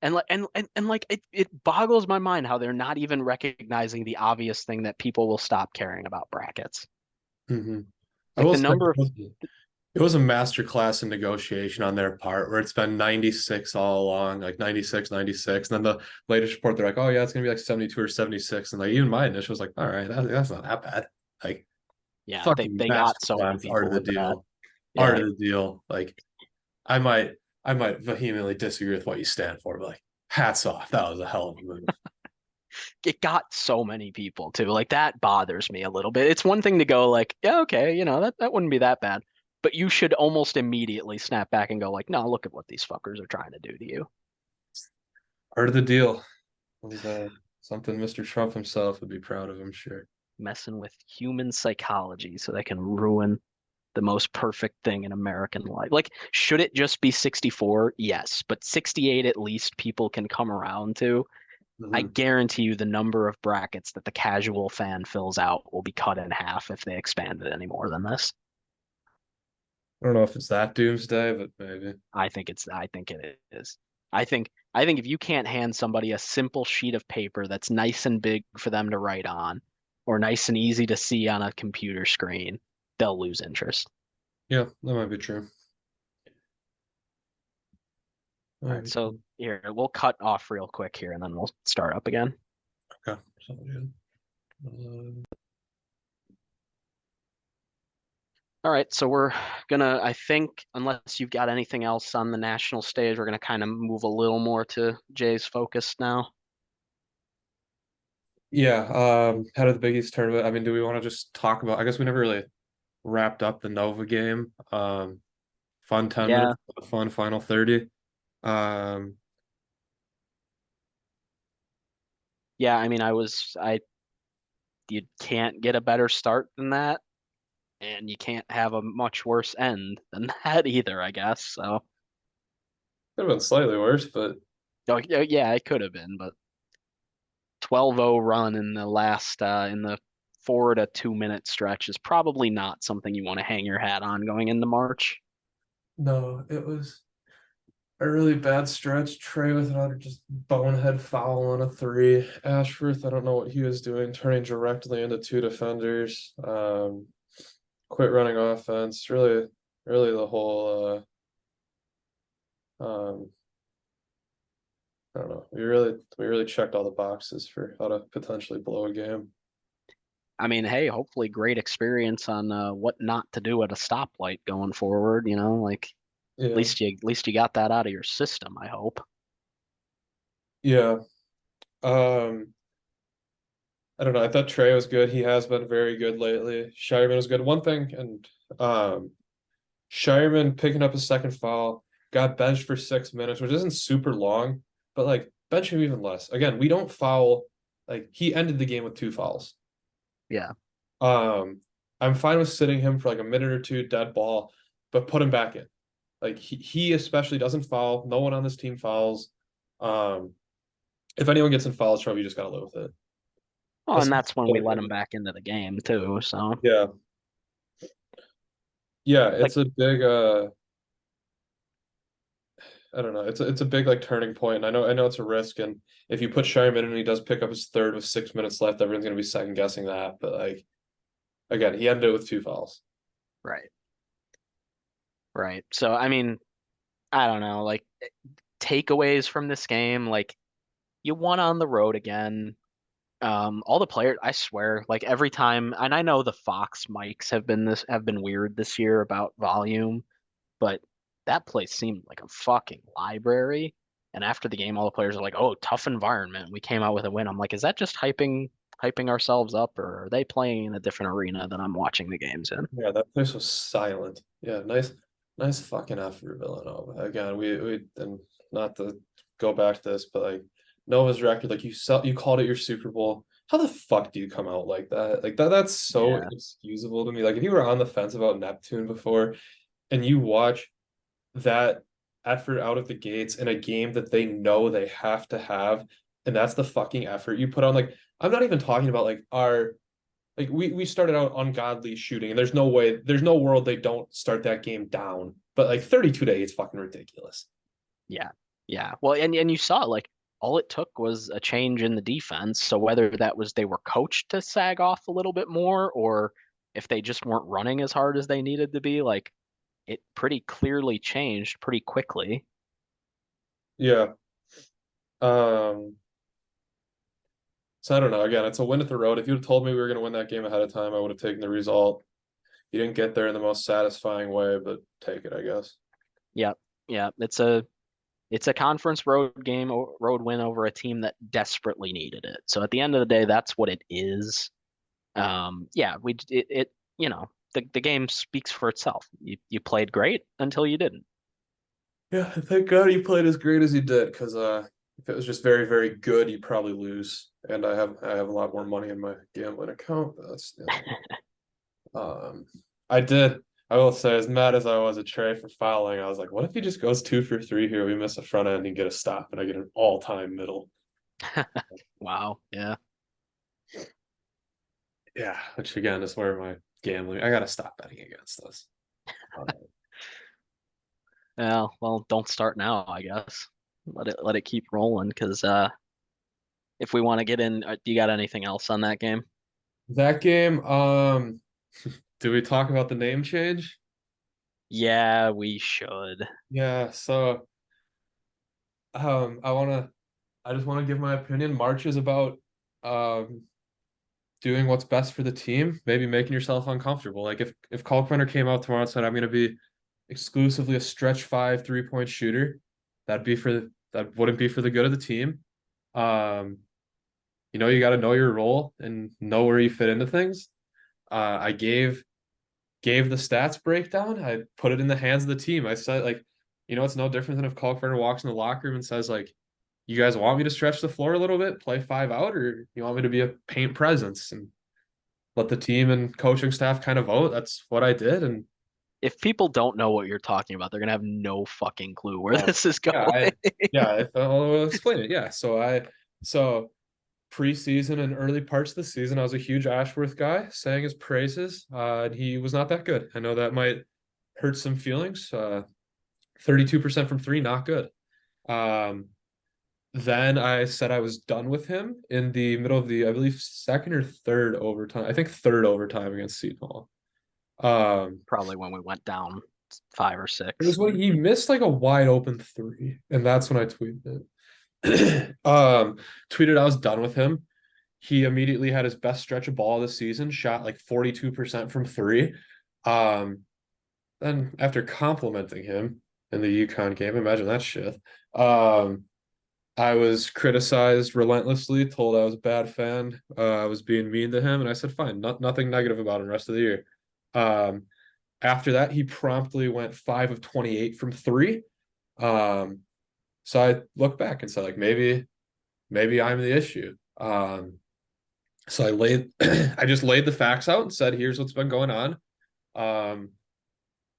And like it boggles my mind how they're not even recognizing the obvious thing that people will stop caring about brackets. Hmm. I Like will the say number of it was a master class in negotiation on their part where it's been 96 all along, like 96, 96. And then the latest report, they're like, oh, yeah, it's going to be like 72 or 76. And like, even my initial was like, all right, that's not that bad. Like, yeah, fucking they got master so many class, art people of the with that. deal. Art Yeah. of the deal. Like, I might, I might vehemently disagree with what you stand for, but like, hats off. That was a hell of a move. It got so many people too. Like that bothers me a little bit. It's one thing to go like, yeah, okay, that wouldn't be that bad. But you should almost immediately snap back and go like, no, look at what these fuckers are trying to do to you. Art of the deal was something Mr. Trump himself would be proud of, I'm sure. Messing with human psychology so they can ruin the most perfect thing in American life. Like, should it just be 64? Yes, but 68 at least people can come around to. I Mhm. guarantee you the number of brackets that the casual fan fills out will be cut in half if they expand it any more than this. I don't know if it's that doomsday, but maybe. I think it is. I think if you can't hand somebody a simple sheet of paper that's nice and big for them to write on or nice and easy to see on a computer screen, they'll lose interest. Yeah, that might be true. That All might right, be so true. here we'll cut off real quick here and then we'll start up again. Okay, sounds good. All right, so we're gonna, I think, unless you've got anything else on the national stage, we're gonna kind of move a little more to Jay's focus now. Yeah, head of the Big East tournament. I mean, do we want to just talk about? I guess we never really wrapped up the Nova game. Fun 10 minutes, Yeah, fun final 30. Um, yeah. I mean, you can't get a better start than that, and you can't have a much worse end than that either, I guess. So, could have been slightly worse, but oh, yeah, it could have been, but 12-0 run in in the 4 to 2 minute stretch is probably not something you want to hang your hat on going into March. no, it was a really bad stretch. Trey with another just bonehead foul on a three. Ashworth, I don't know what he was doing, turning directly into two defenders. Quit running offense. Really, really the whole I don't know. We really checked all the boxes for how to potentially blow a game. I mean, hey, hopefully great experience on what not to do at a stoplight going forward, like Yeah. at least you got that out of your system, I hope. Yeah. Um, I don't know. I thought Trey was good. He has been very good lately. Shireman was good. One thing, and Shireman picking up his second foul, got benched for 6 minutes, which isn't super long, but like bench him even less. Again, we don't foul. Like he ended the game with two fouls. Yeah. Um, I'm fine with sitting him for like a minute or two, dead ball, but put him back in. Like he especially doesn't foul. No one on this team fouls. Um, if anyone gets in foul trouble, you just gotta live with it. Oh, and Especially that's when we let him back into the game too. So, yeah, yeah. like, It's a big I don't know. It's a big like turning point. I know it's a risk, and if you put Shyman in and he does pick up his third with 6 minutes left, everyone's gonna be second guessing that. But like again, he ended it with two fouls. right, right. So, I mean, I don't know, like takeaways from this game, like you won on the road again. All the players, I swear, like every time, and I know the Fox mics have been weird this year about volume, but that place seemed like a fucking library. And after the game, all the players are like, "Oh, tough environment. We came out with a win." I'm like, "Is that just hyping ourselves up, or are they playing in a different arena than I'm watching the games in?" Yeah, that place was silent. Yeah, nice fucking effort, Villanova. Again, we and not to go back to this, but like Nova's record, like you called it your Super Bowl. How the fuck do you come out like that? Like that's so Yeah, inexcusable to me. Like if you were on the fence about Neptune before and you watch that effort out of the gates in a game that they know they have to have, and that's the fucking effort you put on. Like I'm not even talking about like our like we started out ungodly shooting, and there's no world they don't start that game down. But like 32-8 is fucking ridiculous. yeah, yeah. Well, and you saw like all it took was a change in the defense. So whether that was they were coached to sag off a little bit more, or if they just weren't running as hard as they needed to be, like it pretty clearly changed pretty quickly. Yeah. Um, so I don't know. Again, it's a win at the road. If you'd have told me we were gonna win that game ahead of time, I would have taken the result. You didn't get there in the most satisfying way, but take it, I guess. Yep. Yeah, it's a conference road game, road win over a team that desperately needed it. So at the end of the day, that's what it is. Yeah, the game speaks for itself. You played great until you didn't. Yeah, thank God you played as great as you did, because if it was just very, very good, you'd probably lose. And I have a lot more money in my gambling account, but that's Um, I did. I will say, as mad as I was at Trey for fouling, I was like, what if he just goes 2 for 3 here? We miss a front end and get a stop, and I get an all-time middle. Wow. Yeah. Yeah, which again is where my gambling. I gotta stop betting against us. Yeah. Well, don't start now, I guess. Let it keep rolling because if we want to get in, do you got anything else on that game? That game. Do we talk about the name change? Yeah, we should. Yeah. So, I wanna. I just want to give my opinion. March is about um doing what's best for the team, maybe making yourself uncomfortable. Like if Kalkbrenner came out tomorrow and said, I'm going to be exclusively a stretch five 3-point shooter, that wouldn't be for the good of the team. Um, you got to know your role and know where you fit into things. I gave the stats breakdown. I put it in the hands of the team. I said like, it's no different than if Kalkbrenner walks in the locker room and says like, you guys want me to stretch the floor a little bit, play five out, or you want me to be a paint presence? And let the team and coaching staff kind of vote. That's what I did. And If people don't know what you're talking about, they're gonna have no fucking clue where oh, this is going. yeah, I'll explain it. Yeah. So preseason and early parts of the season, I was a huge Ashworth guy, sang his praises. And he was not that good. I know that might hurt some feelings. 32% from three, not good. Um, then I said I was done with him in the middle of the, I believe, second or third overtime. I think third overtime against Seton Hall. Um, Probably when we went down five or It was six. when he missed like a wide open three, and that's when I tweeted it. Tweeted I was done with him. He immediately had his best stretch of ball of the season, shot like 42% from three. Um, then after complimenting him in the UConn game, imagine that shit. Um, I was criticized relentlessly, told I was a bad fan. I was being mean to him, and I said, fine, nothing negative about him the rest of the year. Um, After that, he promptly went 5 of 28 from three. Um, so I look back and said, like, maybe I'm the issue. So I just laid the facts out and said, here's what's been going on. Um,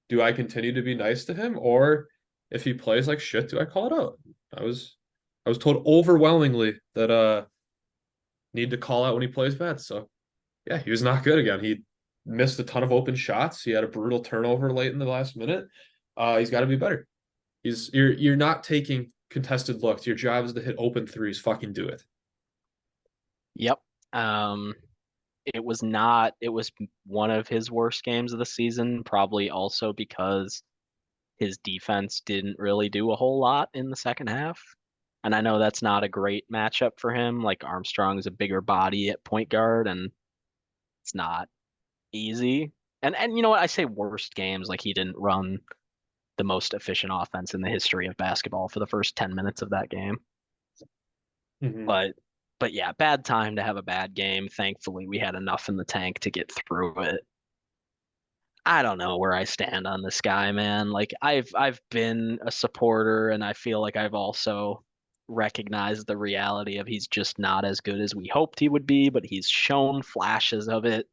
do I continue to be nice to him, or if he plays like shit, do I call it out? I was I was told overwhelmingly that need to call out when he plays bad. So yeah, he was not good again. He missed a ton of open shots. He had a brutal turnover late in the last minute. He's got to be better. You're not taking contested looks. Your job is to hit open threes. Fucking do it. Yep. Um, it was one of his worst games of the season, probably also because his defense didn't really do a whole lot in the second half. And I know that's not a great matchup for him. Like Armstrong is a bigger body at point guard, and it's not easy. And you know what? I say worst games, like he didn't run the most efficient offense in the history of basketball for the first 10 minutes of that game. Hmm. But but yeah, bad time to have a bad game. Thankfully, we had enough in the tank to get through it. I don't know where I stand on this guy, man. Like I've been a supporter and I feel like I've also recognized the reality of he's just not as good as we hoped he would be, but he's shown flashes of it.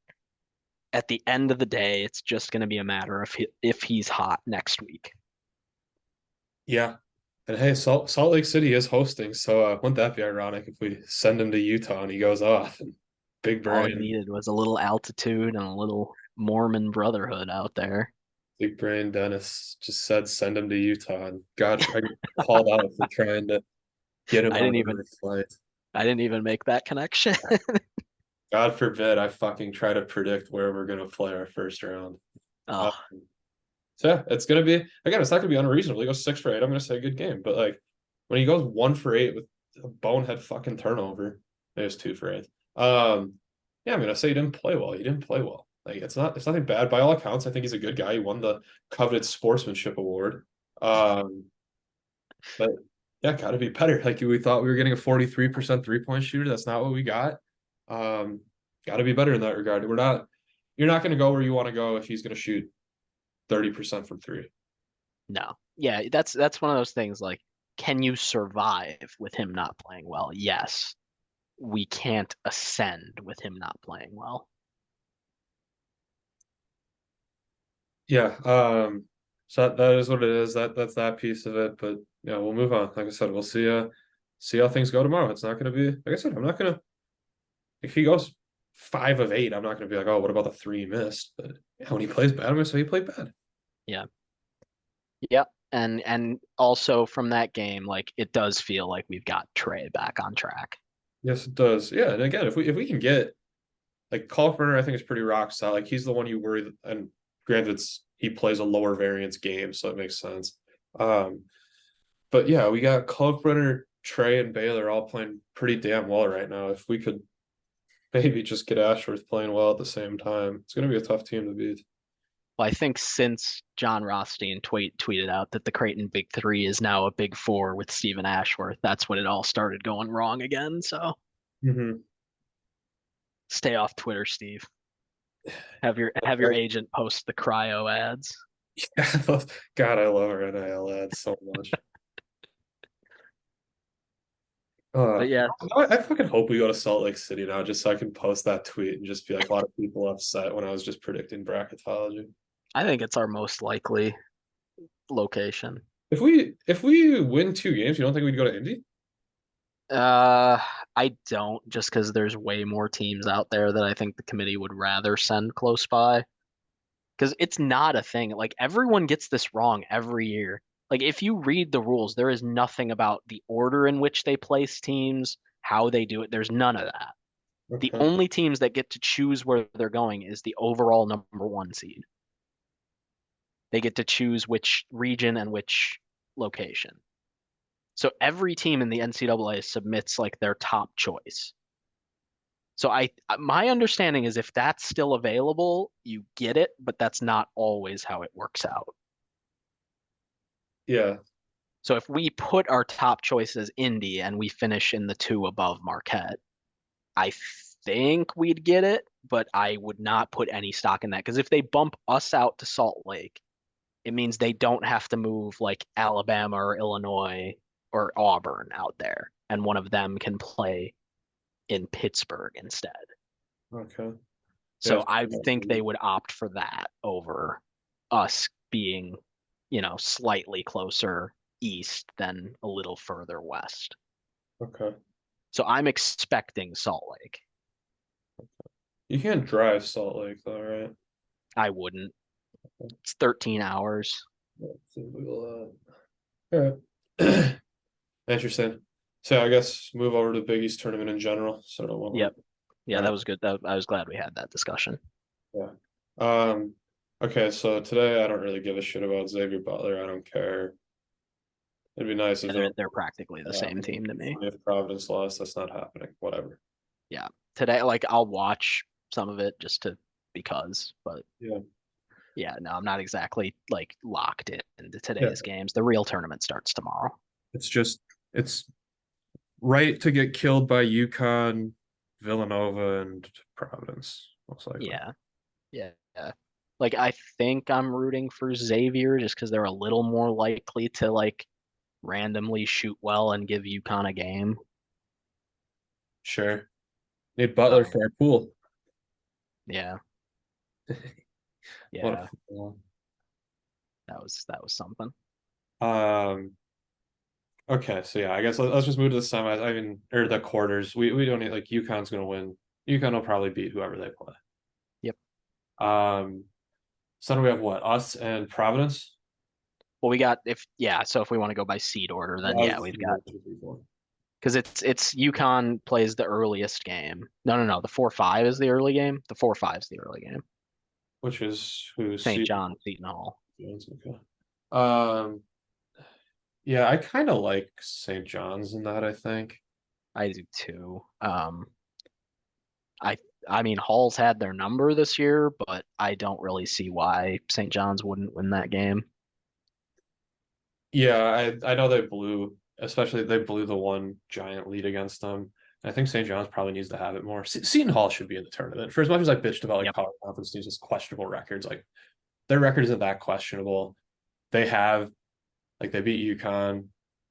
At the end of the day, it's just going to be a matter of if he's hot next week. Yeah. And hey, Salt Lake City is hosting, so wouldn't that be ironic if we send him to Utah and he goes off and big All he brain, needed was a little altitude and a little Mormon brotherhood out there. big brain Dennis just said send him to Utah and I get called out for trying to get him I on didn't another even flight. I didn't even make that connection. God forbid I fucking try to predict where we're gonna play our first round. Uh, Oh, so yeah, it's gonna be again, it's not gonna be unreasonable. He goes 6 for 8. I'm gonna say a good game, but like when he goes 1 for 8 with a bonehead fucking turnover, it was 2 for 8. Yeah, I'm gonna say he didn't play well. He didn't play well. Like it's nothing bad by all accounts. I think he's a good guy. He won the coveted sportsmanship award. Um, but yeah, gotta be better. Like we thought we were getting a 43% 3-point shooter. That's not what we got. Um, gotta be better in that regard. You're not gonna go where you want to go if he's gonna shoot 30% from three. no. Yeah, that's one of those things like can you survive with him not playing well? Yes. We can't ascend with him not playing well. Yeah. So that is what it is. That's that piece of it. But yeah, we'll move on. Like I said, we'll see how things go tomorrow. It's not gonna be like I said, I'm not gonna if he goes 5 of 8, I'm not gonna be like, oh, what about the three he missed? But yeah, when he plays bad, I'm gonna say he played bad. Yeah. Yep. And also from that game, like it does feel like we've got Trey back on track. Yes, it does. Yeah, and again, if we can get like Kalkbrenner, I think is pretty rock solid. Like he's the one you worry, and granted, he plays a lower variance game, so it makes sense. Um, but yeah, we got Kalkbrenner, Trey, and Baylor all playing pretty damn well right now. If we could maybe just get Ashworth playing well at the same time, it's going to be a tough team to beat. Well, I think since John Rothstein tweeted out that the Creighton Big Three is now a Big Four with Stephen Ashworth, that's when it all started going wrong again. So Mm-hmm. stay off Twitter, Steve. Have your agent post the cryo ads. God, I love our NIL ads so much. Uh, But yeah, I fucking hope we go to Salt Lake City now, just so I can post that tweet and just be like a lot of people upset when I was just predicting bracketology. I think it's our most likely location. If we win 2 games, you don't think we'd go to Indy? Uh, I don't just because there's way more teams out there that I think the committee would rather send close by. Because it's not a thing. Like everyone gets this wrong every year. Like if you read the rules, there is nothing about the order in which they place teams, how they do it. There's none of that. The Okay. only teams that get to choose where they're going is the overall number one seed. They get to choose which region and which location. So every team in the NCAA submits like their top choice. So my understanding is if that's still available, you get it, but that's not always how it works out. Yeah. So if we put our top choice as Indy and we finish in the two above Marquette, I think we'd get it, but I would not put any stock in that because if they bump us out to Salt Lake, it means they don't have to move like Alabama or Illinois or Auburn out there, and one of them can play in Pittsburgh instead. Okay. Yeah. So I think they would opt for that over us being, slightly closer east than a little further west. Okay. So I'm expecting Salt Lake. You can't drive Salt Lake though, right? I wouldn't. It's 13 hours. Yeah, seems like a lot. All right. Interesting. So I guess move over to Big East tournament in general. So I don't want Yep. to. Yeah, All that right. was good. I was glad we had that discussion. Yeah. Um. Okay. So today I don't really give a shit about Xavier Butler. I don't care It'd be nice Yeah, if they're practically the same happened. team to me. Funny if Providence lost. That's not happening. Whatever. Yeah. Today, like I'll watch some of it just to because, but Yeah. yeah, no, I'm not exactly like locked into Yeah. today's games. The real tournament starts tomorrow. It's right to get killed by UConn, Villanova, and Providence, most likely. Yeah, yeah. Like I think I'm rooting for Xavier just because they're a little more likely to like randomly shoot well and give UConn a game. Sure. Need Butler Um, for our pool. yeah, What a yeah, football. that was something. Um, okay, so yeah, I guess let's just move to the semis. I mean, or the quarters. We don't need like UConn's gonna win. UConn will probably beat whoever they play. Yep. Um, so then we have what? Us and Providence? Well, we got if yeah, so if we want to go by seed order, Yeah, then I was yeah, just we've thinking got one, two, three, four. because it's UConn plays the earliest game. No. The 4-5 is the early game. The 4-5 is the early game. Which is who's St. seed John, Seton Hall. okay. Um, yeah, I kind of like St. John's in that, I think. I do too. I I mean Hall's had their number this year, but I don't really see why St. John's wouldn't win that game. Yeah, I know especially they blew the one giant lead against them. I think St. John's probably needs to have it more. Seton Hall should be in the tournament. For as much as I bitched about like Yep. power conference teams with questionable records, like their record isn't that questionable. They have like they beat UConn.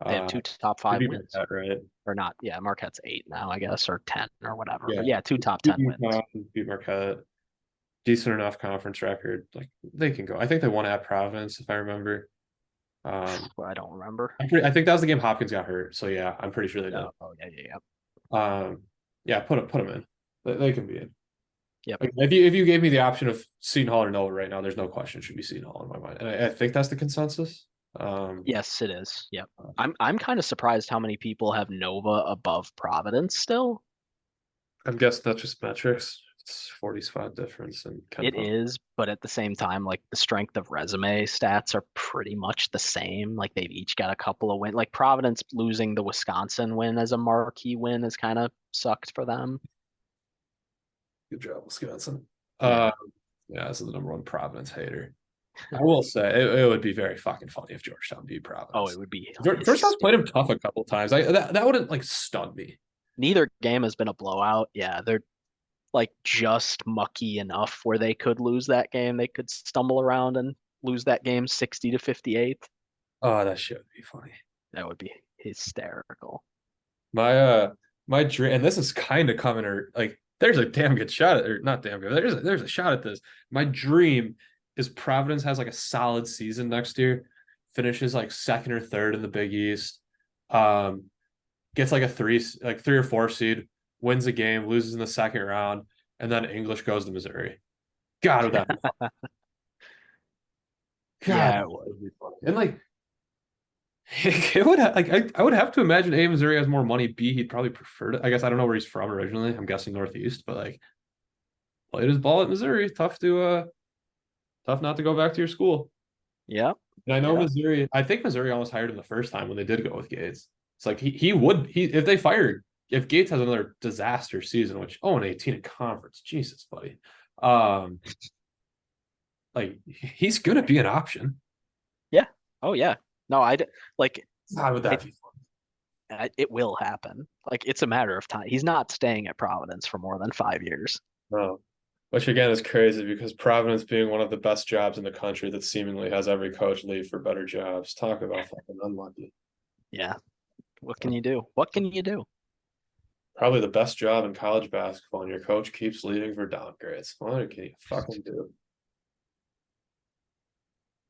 They have Uh, two top they five beat wins. Marquette, right? Or not, yeah, Marquette's 8 now, I guess, or 10 or whatever. Yeah, But yeah, two top beat 10 wins. UConn, beat Marquette. Decent enough conference record. Like they can go. I think they won at Providence, if I remember. Um, I don't remember. I think that was the game Hopkins got hurt. So yeah, I'm pretty sure they did. Oh yeah. Um, yeah, put them in. They can be in. Yep. Like, if you gave me the option of Seton Hall or Nova right now, there's no question it should be Seton Hall in my mind, and I think that's the consensus. Um, Yes, it is. Yep. I'm kind of surprised how many people have Nova above Providence still. I guess that's just metrics. It's 40 spot difference and Ken It Pop. is, but at the same time, like the strength of resume stats are pretty much the same. Like they've each got a couple of wins. Like Providence losing the Wisconsin win as a marquee win has kind of sucked for them. Good job, Wisconsin. Yeah. Yeah, this is the number one Providence hater. I will say it would be very fucking funny if Georgetown beat Oh, it Providence. would be Georgetown's played him tough hysterical. a couple times. That wouldn't like stun me. Neither game has been a blowout. Yeah, they're like just mucky enough where they could lose that game. They could stumble around and lose that game 60 to 58. Oh, that shit would be funny. That would be hysterical. My my dream, and this is kind of coming, or like there's a damn good shot at, or not damn good. There's a shot at this. My dream is Providence has like a solid season next year, finishes like second or third in the Big East, um, gets like a three or four seed, wins a game, loses in the second round, and then English goes to Missouri. God, would that be fun? God, Yeah, that it would. would be funny. And like it would like I would have to imagine A, Missouri has more money. B, he'd probably prefer it. I guess I don't know where he's from originally. I'm guessing Northeast, but like played his ball at Missouri. Tough not to go back to your school. Yep. And I know Yep. Missouri, I think Missouri almost hired him the first time when they did go with Gates. It's like he if they fired if Gates has another disaster season, which 0-18 in conference, Jesus, buddy. Um, like he's gonna be an option. Yeah. Oh yeah. No, like How would that it be it will happen. Like it's a matter of time. He's not staying at Providence for more than 5 years. fun? Which again is crazy because Providence being one of the best jobs in the country that seemingly has every coach leave for better jobs. Talk about fucking unlucky. Yeah. What can you do? What can you do? Probably the best job in college basketball, and your coach keeps leaving for downgrades. What can you fucking do?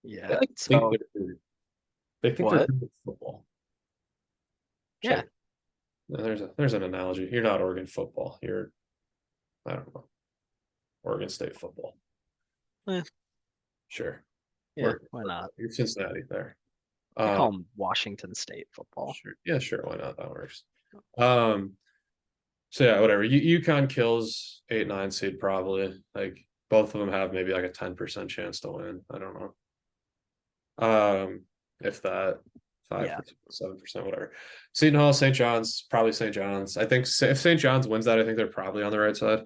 They Yeah. like think So they're what? good at football. Yeah. Check. There's an analogy. You're not Oregon football. You're I don't know Oregon State football. Eh, Sure. yeah. Oregon Why not? football. You're Cincinnati there. I Um, call him Washington State football. sure. Yeah, sure. Why not? That works. Um, So yeah, whatever. UConn kills 8-9 seed probably. Like both of them have maybe like a 10% chance to win. I don't know. If that. Yeah, 5%, 7%, whatever. Seton Hall, St. John's, probably St. John's. I think if St. John's wins that, I think they're probably on the right side.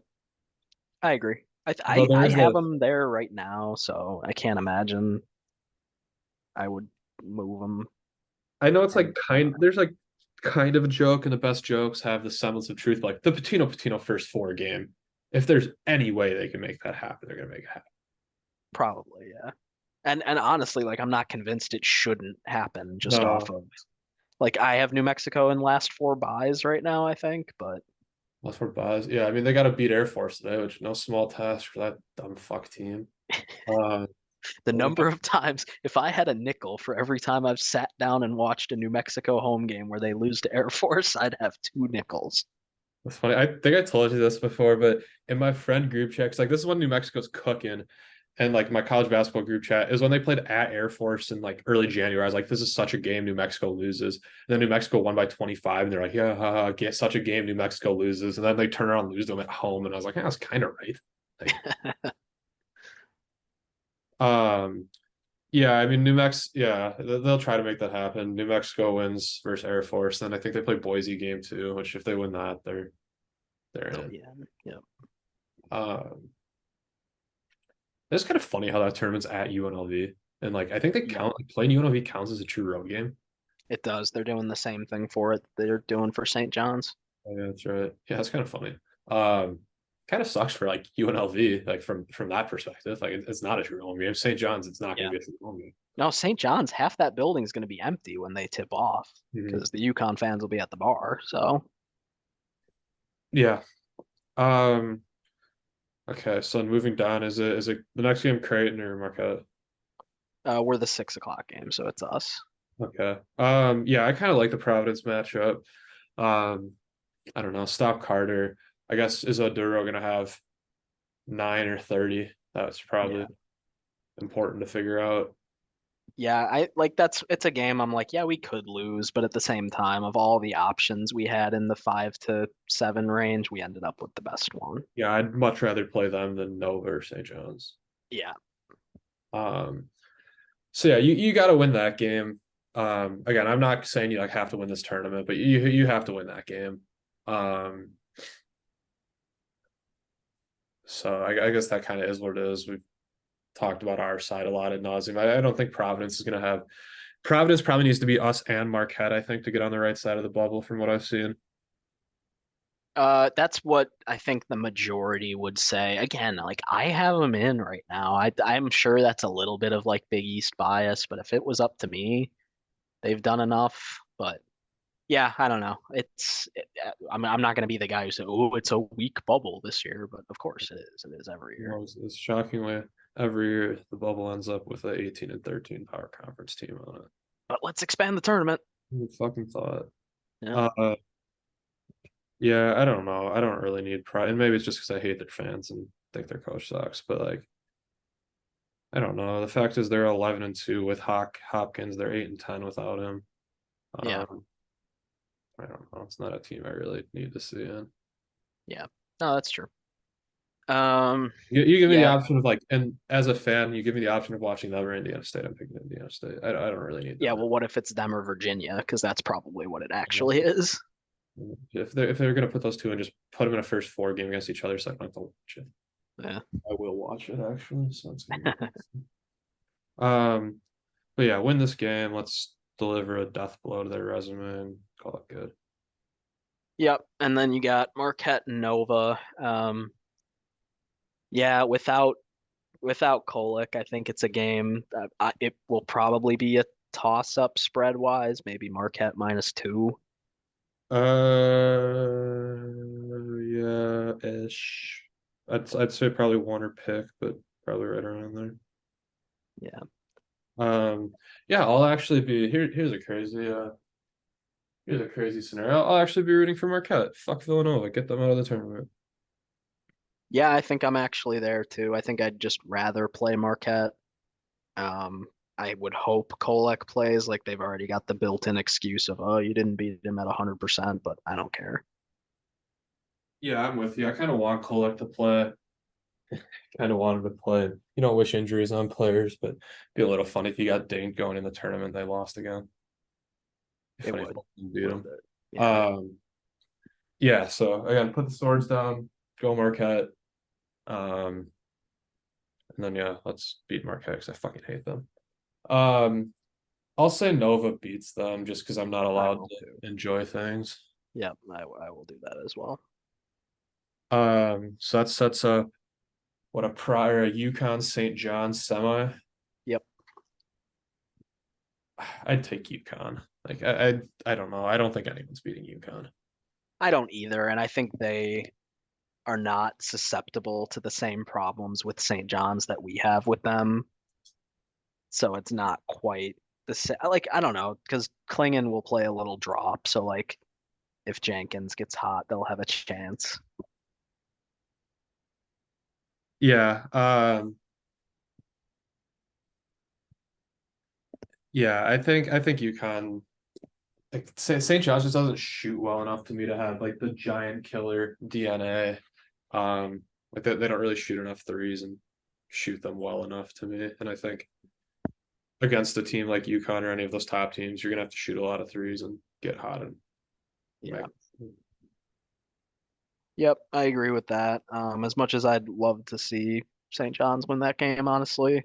I agree. Although there I is have the, them there right now, so I can't imagine I would move them. I know it's like And I don't know. there's like kind of a joke, and the best jokes have the semblance of truth. Like the Patino first four game. If there's any way they can make that happen, they're gonna make it happen. Probably, yeah. And honestly, like I'm not convinced it shouldn't happen just off No, of like I have New Mexico in last four buys right now, I think, but that's for Buzz. Yeah, I mean they got to beat Air Force today, which no small task for that dumb fuck team. Uh, the they number of times if I had a nickel for every time I've sat down and watched a New Mexico home game where they lose to Air Force, I'd have two nickels. It's funny. I think I told you this before, but in my friend group chats, like this is when New Mexico's cooking, and like my college basketball group chat is when they played at Air Force in like early January. I was like, this is such a game New Mexico loses. And then New Mexico won by 25, and they're like, yeah, get such a game New Mexico loses. And then they turn around and lose them at home. And I was like, yeah, that's kind of right. Like, um, yeah, I mean, yeah, they'll try to make that happen. New Mexico wins versus Air Force. Then I think they play Boise game too, which if they win that, they're They'll in. be in. Yeah. Um, It's kind of funny how that tournament's at UNLV. And like I think they Yep. count like, playing UNLV counts as a true road game. It does. They're doing the same thing for it they're doing for St. John's. Oh, yeah, that's right. Yeah, that's kind of funny. Um, Kind of sucks for like UNLV, like from that perspective. Like it's not a true home game. St. John's, it's not going Yeah. to be a true home game. No, St. John's, half that building's going to be empty when they tip off Mhm. because the UConn fans will be at the bar. So, Yeah. Um, okay, so moving down, is it the next game Creighton or Marquette? we're the 6 o'clock game, so it's us. Okay. Yeah, I kind of like the Providence matchup. Um, I don't know. Stop Carter. I guess is Oduro gonna have 9 or 30? That's Yeah. probably important to figure out. Yeah, I like it's a game I'm like, yeah, we could lose, but at the same time, of all the options we had in the 5 to 7 range, we ended up with the best one. Yeah, I'd much rather play them than Nova or St. John's. Yeah. Um, so yeah, you got to win that game. Again, I'm not saying you like have to win this tournament, but you have to win that game. Um, so I guess that kind of is what it is. We've talked about our side a lot ad nauseum. I don't think Providence is going to have. Providence probably needs to be us and Marquette, I think, to get on the right side of the bubble from what I've seen. That's what I think the majority would say. Again, like I have them in right now. I'm sure that's a little bit of like Big East bias, but if it was up to me, they've done enough. But yeah, I don't know. I'm not going to be the guy who said, "Oh, it's a weak bubble this year," but of course it is. It is every You year. know, it's shockingly every year the bubble ends up with a 18 and 13 power conference team on it. But let's expand the tournament. Who fucking thought? Yeah. Uh, yeah, I don't know. I don't really need pride, and maybe it's just because I hate their fans and think their coach sucks. But like, I don't know. The fact is, they're 11-2 with Hopkins. They're 8-10 without him. Yeah. Um, I don't know. It's not a team I really need to see in. Yeah. No, that's true. Um, You give me the yeah. option of like, and as a fan, you give me the option of watching them or Indiana State. I'm picking Indiana State. I don't really need Yeah, them. well, what if it's them or Virginia? Because that's probably what it actually is. If they're gonna put those two and just put them in a first four game against each other, so I don't have to watch it. Yeah. I will watch it actually. So it's gonna be um, but yeah, win this game. Let's deliver a death blow to their resume and call it good. Yep. And then you got Marquette and Nova. Yeah, without Kolek, I think it's a game that it will probably be a toss up spread wise, maybe Marquette -2. Yeah, ish. I'd say probably Warner pick, but probably right around there. Yeah. Yeah, I'll actually be here. Here's a crazy scenario. I'll actually be rooting for Marquette. Fuck Villanova. Get them out of the tournament. Yeah, I think I'm actually there too. I think I'd just rather play Marquette. I would hope Kolek plays like they've already got the built-in excuse of, oh, you didn't beat him at 100%, but I don't care. Yeah, I'm with you. I kind of want Kolek to play. Kind of wanted to play. You don't wish injuries on players, but it'd be a little funny if you got dinged going in the tournament. They lost again. It Funny if would. we A beat little them. bit. Yeah. Um, yeah. So again, put the swords down. Go Marquette. And then yeah, let's beat Marquette because I fucking hate them. Um, I'll say Nova beats them just because I'm not I allowed will to too. enjoy things. Yep, I will do that as well. So that sets up what a prior a UConn St. John's semi. Yep. I'd take UConn. Like I don't know. I don't think anyone's beating UConn. I don't either, and I think they are not susceptible to the same problems with St. John's that we have with them. So it's not quite the same. Like, I don't know, because Klingon will play a little drop. So, like, if Jenkins gets hot, they'll have a chance. Yeah. Yeah. I think UConn like St. John's just doesn't shoot well enough to me to have like the giant killer DNA. Like they don't really shoot enough threes and shoot them well enough to me. And I think against a team like UConn or any of those top teams, you're gonna have to shoot a lot of threes and get hot and Yeah. make. Yep, I agree with that. As much as I'd love to see St. John's win that game, honestly,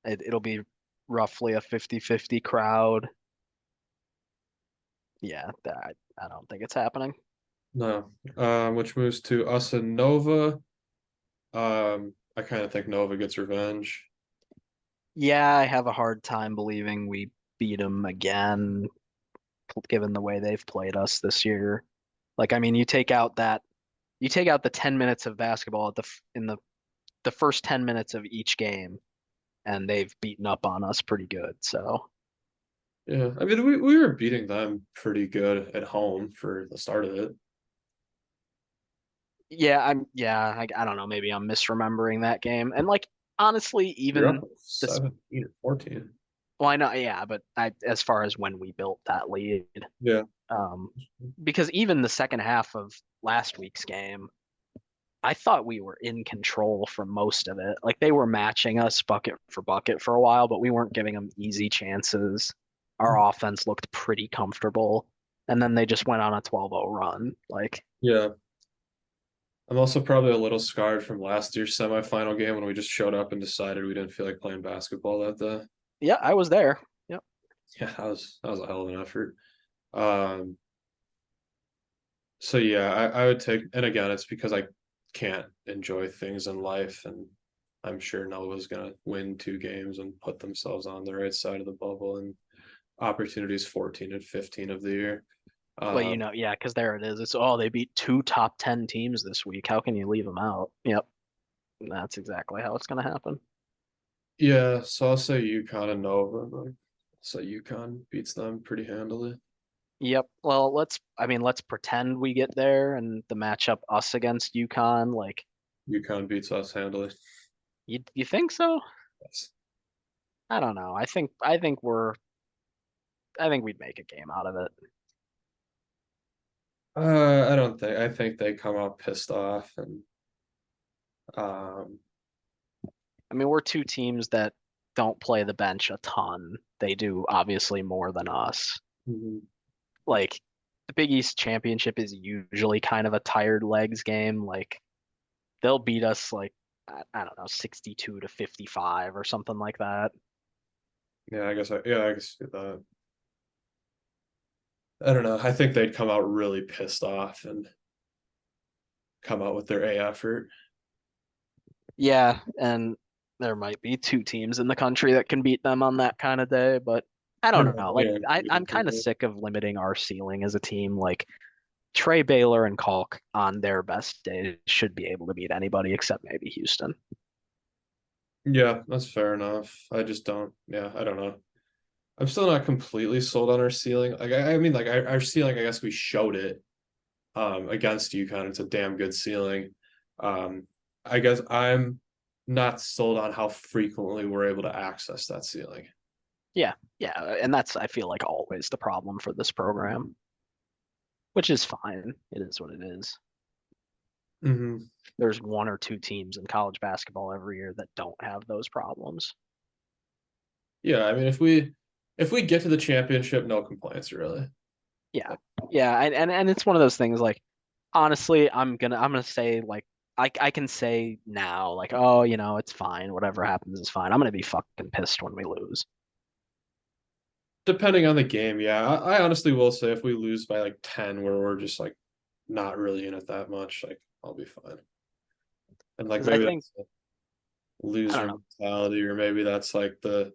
it'll be roughly a 50-50 crowd. Yeah, I don't think it's happening. No. Which moves to us and Nova. I kind of think Nova gets revenge. Yeah, I have a hard time believing we beat them again, given the way they've played us this year. Like, I mean, you take out the 10 minutes of basketball in the first 10 minutes of each game, and they've beaten up on us pretty good. So, Yeah, I mean we were beating them pretty good at home for the start of it. I don't know, maybe I'm misremembering that game. And like honestly, You're up even this 17 or 14. well, I know, yeah, but as far as when we built that lead, Yeah. um, because even the second half of last week's game, I thought we were in control for most of it. Like they were matching us bucket for a while, but we weren't giving them easy chances. Our offense looked pretty comfortable, and then they just went on a 12-0 run. Like, Yeah. I'm also probably a little scarred from last year's semifinal game when we just showed up and decided we didn't feel like playing basketball that day. yeah, I was there. Yep. Yeah, that was a hell of an effort. Um, so yeah, I would take, and again, it's because I can't enjoy things in life, and I'm sure Nova's gonna win 2 games and put themselves on the right side of the bubble and opportunities 14 and 15 of the year. Well, Uh, yeah, because there it is. It's oh, they beat two top 10 teams this week. How can you leave them out? Yep, that's exactly how it's going to happen. yeah, so I'll say UConn and Nova. But I'll say UConn beats them pretty handily. Yep. Well, let's pretend we get there and the matchup us against UConn. Like, UConn beats us handily. you think so? Yes. I don't know. I think we'd make a game out of it. I don't think. I think they come out pissed off, and um, I mean, we're two teams that don't play the bench a ton. They do obviously more than us. mhm. Like the Big East Championship is usually kind of a tired legs game. Like they'll beat us like I don't know, 62 to 55 or something like that. Yeah, I guess. I guess that. I don't know. I think they'd come out really pissed off and come out with their A effort. Yeah, and there might be two teams in the country that can beat them on that kind of day, but I don't know. Like Yeah, I'm kind of sick of limiting our ceiling as a team. Like Trey Baylor and Kalk on their best days should be able to beat anybody except maybe Houston. yeah, that's fair enough. I just don't. Yeah, I don't know. I'm still not completely sold on our ceiling. Like I mean, like our ceiling. I guess we showed it against UConn. It's a damn good ceiling. Um, I guess I'm not sold on how frequently we're able to access that ceiling. Yeah, and that's I feel like always the problem for this program, which is fine. It is what it is. Hmm. There's one or two teams in college basketball every year that don't have those problems. Yeah, I mean, if we if we get to the championship, no complaints really. Yeah. Yeah, and it's one of those things like honestly, I'm gonna say like I can say now like oh, it's fine. Whatever happens is fine. I'm gonna be fucking pissed when we lose. Depending on the game, yeah. I honestly will say if we lose by like 10 where we're just like not really in it that much, like I'll be fine. And like Because I maybe think that's a I don't loser know. mentality, or maybe that's like the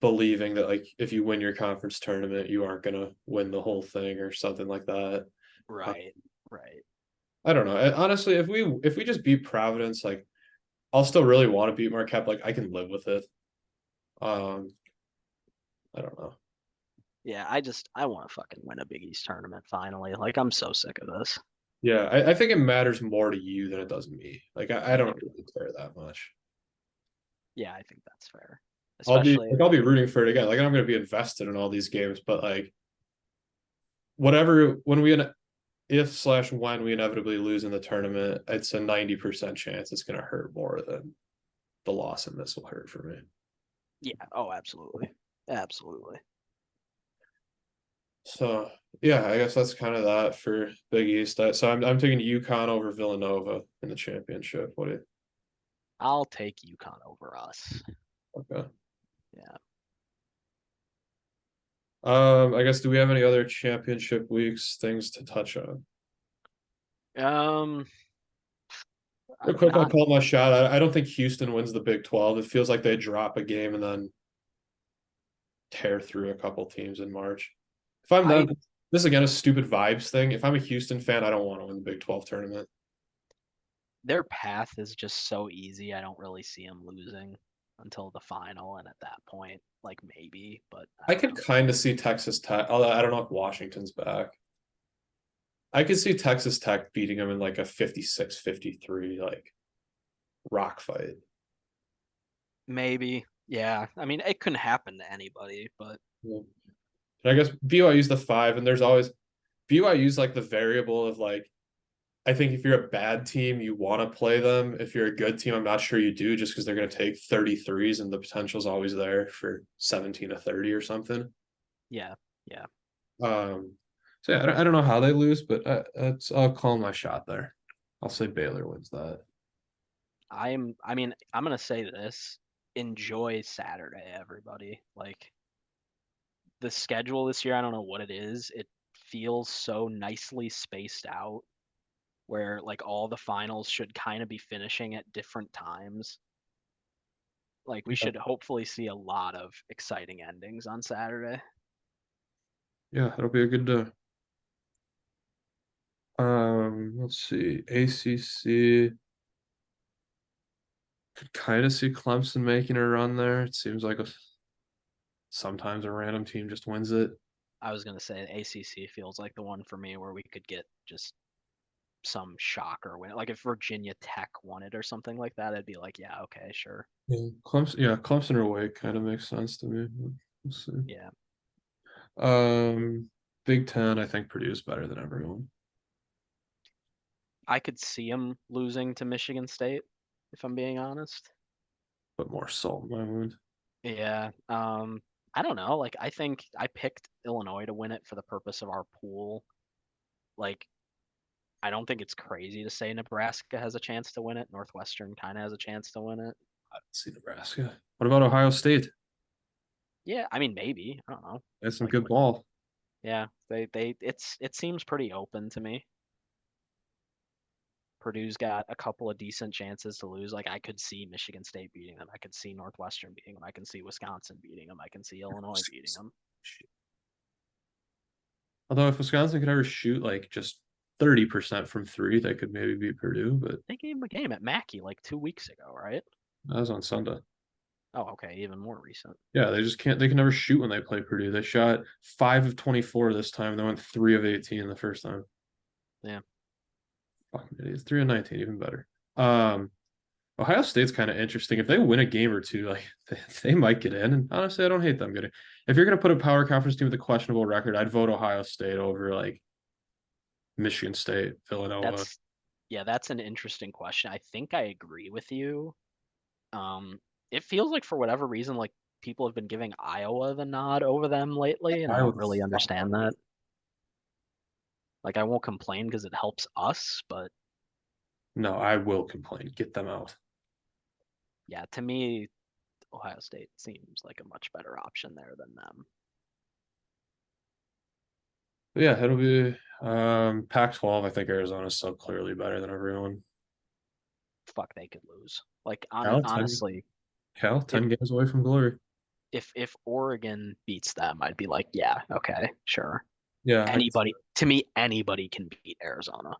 believing that like if you win your conference tournament, you aren't gonna win the whole thing or something like that. Uh, Right. Right. I don't know. Honestly, if we just beat Providence, like I'll still really want to beat Marquette. Like I can live with it. Um, I don't know. Yeah, I want to fucking win a Big East tournament finally. Like I'm so sick of this. Yeah, I think it matters more to you than it does me. Like I Me don't too. really care that much. Yeah, I think that's fair. Like Especially, I'll be rooting for it again. Like I'm gonna be invested in all these games, but like whatever when we if slash when we inevitably lose in the tournament, it's a 90% chance it's gonna hurt more than the loss in this will hurt for me. yeah, oh, absolutely. Absolutely. So yeah, I guess that's kind of that for Big East. So I'm taking UConn over Villanova in the championship. What do you I'll take UConn over us. okay. Yeah. I guess do we have any other championship weeks things to touch on? Um, Real quick, I'll not call my shot. I don't think Houston wins the Big 12. It feels like they drop a game and then tear through a couple teams in March. If I'm them, I this is again a stupid vibes thing. If I'm a Houston fan, I don't want to win the Big 12 tournament. their path is just so easy. I don't really see them losing until the final, and at that point, like maybe, but I I don't could know. kind of see Texas Tech, although I don't know if Washington's back. I could see Texas Tech beating them in like a 56-53 like rock fight. Maybe. Yeah. I mean, it couldn't happen to anybody, but Yeah. And I guess BYU's the five, and there's always BYU's like the variable of like I think if you're a bad team, you want to play them. If you're a good team, I'm not sure you do just because they're going to take 33s and the potential's always there for 17 to 30 or something. yeah. Yeah. Um, so yeah, I don't know how they lose, but I'll call my shot there. I'll say Baylor wins that. I mean, I'm gonna say this. Enjoy Saturday, everybody. Like the schedule this year, I don't know what it is. It feels so nicely spaced out where like all the finals should kind of be finishing at different times. Like we Yeah, should hopefully see a lot of exciting endings on Saturday. yeah, it'll be a good day. Let's see. ACC could kind of see Clemson making a run there. It seems like sometimes a random team just wins it. I was gonna say ACC feels like the one for me where we could get just some shocker win. Like if Virginia Tech won it or something like that, I'd be like, yeah, okay, sure. Clemson or Wake kind of makes sense to me. We'll see. Yeah. Big Ten, I think Purdue's better than everyone, I could see them losing to Michigan State, if I'm being honest. but more salt in my wound. Yeah. I don't know. Like I think I picked Illinois to win it for the purpose of our pool. Like I don't think it's crazy to say Nebraska has a chance to win it. Northwestern kind of has a chance to win it. I don't see Nebraska. What about Ohio State? Yeah, I mean maybe. I don't know. That's some Like good ball. yeah, it seems pretty open to me. Purdue's got a couple of decent chances to lose. Like I could see Michigan State beating them. I could see Northwestern beating them. I can see Wisconsin beating them. I can see Illinois beating them. Although if Wisconsin could ever shoot like just 30% from three, they could maybe beat Purdue, but They gave them a game at Mackey like 2 weeks ago, right? that was on Sunday. Oh, okay, even more recent. Yeah, they just can't. They can never shoot when they play Purdue. They shot 5 of 24 this time. They went 3 of 18 the first time. Yeah, Fucking idiots. 3 of 19, even better. Um, Ohio State's kind of interesting. If they win a game or two, like they might get in. And honestly, I don't hate them getting. If you're gonna put a power conference team with a questionable record, I'd vote Ohio State over like Michigan State, Villanova. that's that's an interesting question. I think I agree with you. Um, it feels like for whatever reason, like people have been giving Iowa the nod over them lately, and I I don't would really fuck understand out. that. Like, I won't complain because it helps us, but No, I will complain. Get them out. yeah, to me, Ohio State seems like a much better option there than them. But yeah, it'll be Pac-12. I think Arizona's so clearly better than everyone. Fuck, they could lose. Like, Hell, 10, honestly, hell, if 10 games away from glory. if Oregon beats them, I'd be like, yeah, okay, sure. Yeah, I can see Anybody, that. to me, anybody can beat Arizona.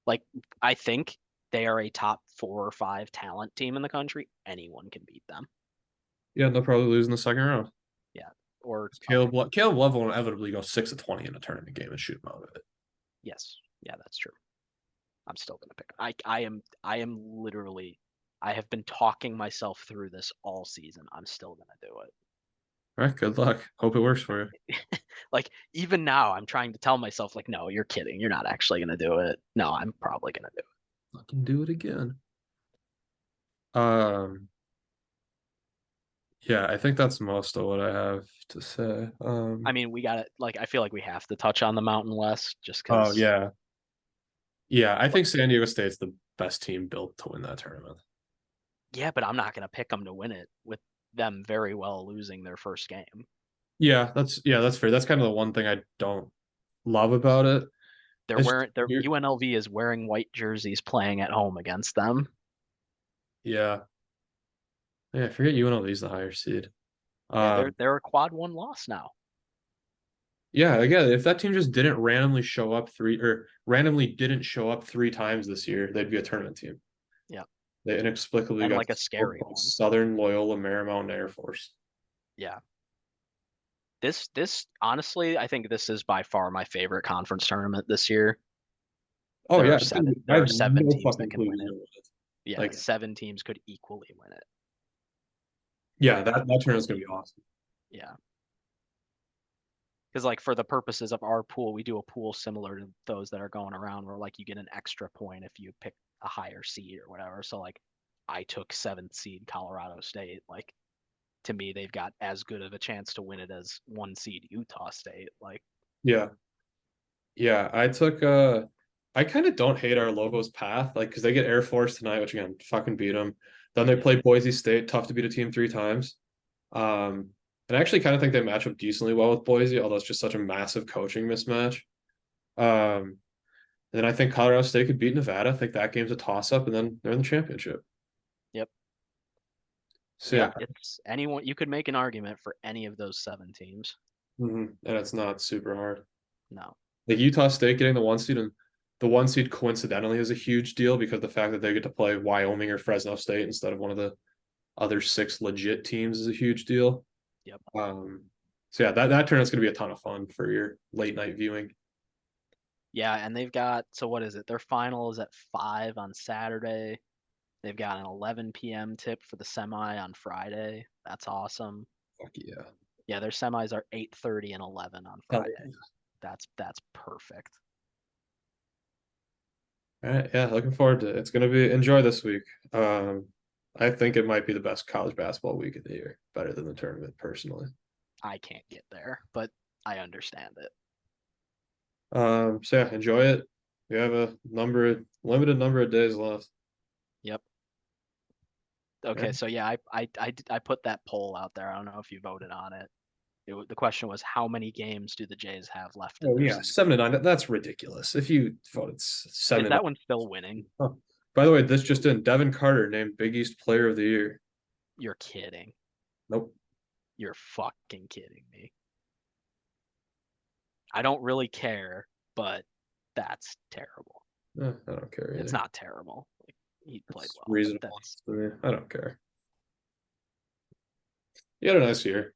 Like, I think they are a top 4 or 5 talent team in the country. Anyone can beat them. Yeah, they'll probably lose in the second round. Yeah. Or Caleb Love will inevitably go 6 of 20 in a tournament game and shoot him out of it. yes, yeah, that's true. I'm still gonna pick. I am literally. I have been talking myself through this all season. I'm still gonna do it. All right, good luck. Hope it works for you. Like even now, I'm trying to tell myself like, no, you're kidding. You're not actually gonna do it. No, I'm probably gonna do it. Fucking do it again. Um, yeah, I think that's most of what I have to say. I mean, we got it. Like, I feel like we have to touch on the Mountain West just Oh because. yeah, yeah. I think San Diego State's the best team built to win that tournament. Yeah, but I'm not gonna pick them to win it with them very well losing their first game. That's fair. That's kind of the one thing I don't love about it. They're It's wearing their UNLV is wearing white jerseys playing at home against them. yeah, yeah. I forget UNLV's the higher seed. Yeah, they're Um, they're a quad one loss now. yeah. Again, if that team just didn't randomly show up three or randomly didn't show up 3 times this year, they'd be a tournament team. Yeah, They inexplicably and got like a smoked scary by one. Southern Loyola Marymount Air Force. Yeah. This honestly, I think this is by far my favorite conference tournament this year. Oh There yeah, are seven dude, I there are have seven no teams that fucking can clue win who's it. gonna win it. Yeah, Like, 7 teams could equally win it. yeah, Like that tournament's gonna be equally. awesome. Yeah. Because like for the purposes of our pool, we do a pool similar to those that are going around where like you get an extra point if you pick a higher seed or whatever. So like I took 7th seed Colorado State. Like to me, they've got as good of a chance to win it as 1 seed Utah State. Like, Yeah, yeah. I kind of don't hate our Lobos path, like because they get Air Force tonight, which again, fucking beat them. Then they yep, play Boise State, tough to beat a team 3 times. And I actually kind of think they match up decently well with Boise, although it's just such a massive coaching mismatch. Um, and then I think Colorado State could beat Nevada. I think that game's a toss up, and then they're in the championship. yep, So yep. yeah, It's anyone you could make an argument for any of those 7 teams. and it's not super hard. No. Like Utah State getting the 1 seed and the 1 seed coincidentally is a huge deal because the fact that they get to play Wyoming or Fresno State instead of one of the other 6 legit teams is a huge deal. Yep. Um, so yeah, that tournament's going to be a ton of fun for your late night viewing. Yeah, and they've got so what is it? Their final is at 5 on Saturday. They've got an 11 p.m. tip for the semi on Friday. That's awesome. Fuck yeah. Yeah, their semis are 8:30 and 11 on Hell Friday. yeah. That's perfect. All right, yeah, looking forward to it. It's gonna be enjoy this week. I think it might be the best college basketball week of the year, better than the tournament personally. I can't get there, but I understand it. So yeah, enjoy it. We have limited number of days left. Yep. Yeah. Okay, so yeah, I put that poll out there. I don't know if you voted on it. The question was how many games do the Jays have left in Oh their yeah, season? 7 to 9. That's ridiculous. If you voted Is seven to that one still winning? 9. Oh. By the way, this just in: Devin Carter named Big East Player of the Year. You're kidding. Nope. You're fucking kidding me. I don't really care, but that's terrible. I don't care It's either. not terrible. Like, he played It's well, but reasonable that's to me. I don't care. You had a nice year.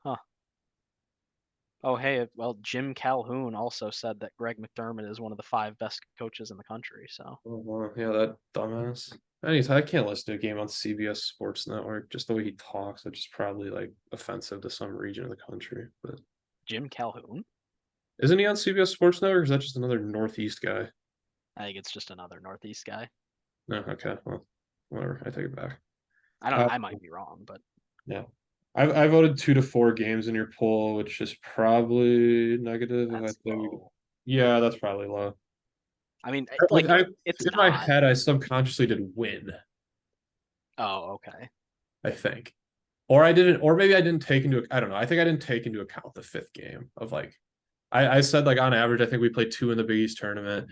huh. Oh, hey, well, Jim Calhoun also said that Greg McDermott is one of the 5 best coaches in the country. So Oh, wow. Yeah, that dumbass. Anytime I can't listen to a game on CBS Sports Network. Just the way he talks, which is probably like offensive to some region of the country. But Jim Calhoun, isn't he on CBS Sports Network? Or is that just another Northeast guy? I think it's just another Northeast guy. No, okay. Well, whatever. I take it back. I don't know. Uh, I might be wrong, but yeah. I voted 2 to 4 games in your poll, which is probably negative if I that's say low. yeah, that's probably low. I mean, I it's in my not. head I subconsciously did win, Oh, okay. I think. Or I didn't, or maybe I didn't take into I don't know. I think I didn't take into account the fifth game of like I said like on average, I think we play 2 in the Big East tournament.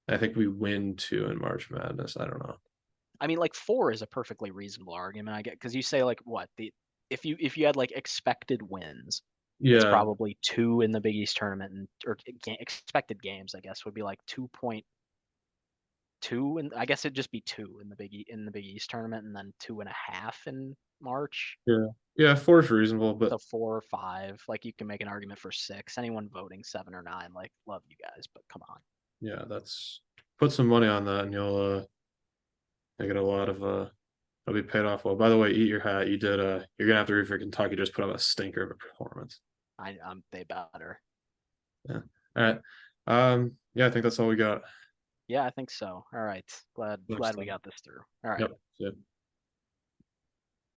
I think we win 2 in March Madness. I don't know. I mean, like four is a perfectly reasonable argument, I get, because you say like what the if you had like expected wins, it's Yeah, probably two in the Big East tournament, and or expected games, I guess, would be like 2.2, and I guess it'd just be two in the in the Big East tournament, and then 2.5 in March. yeah, yeah. 4 is reasonable, but So 4 or 5, like you can make an argument for six. Anyone voting 7 or 9, like love you guys, but come on. yeah, that's put some money on that, and you'll get a lot of it'll be paid off well. By the way, eat your hat. You did you're gonna have to root for Kentucky. Just put up a stinker of a performance. They better. Yeah. All right. Yeah, I think that's all we got Yeah, I think so. All right. next Glad we time. got this through. All right. Yep. See ya.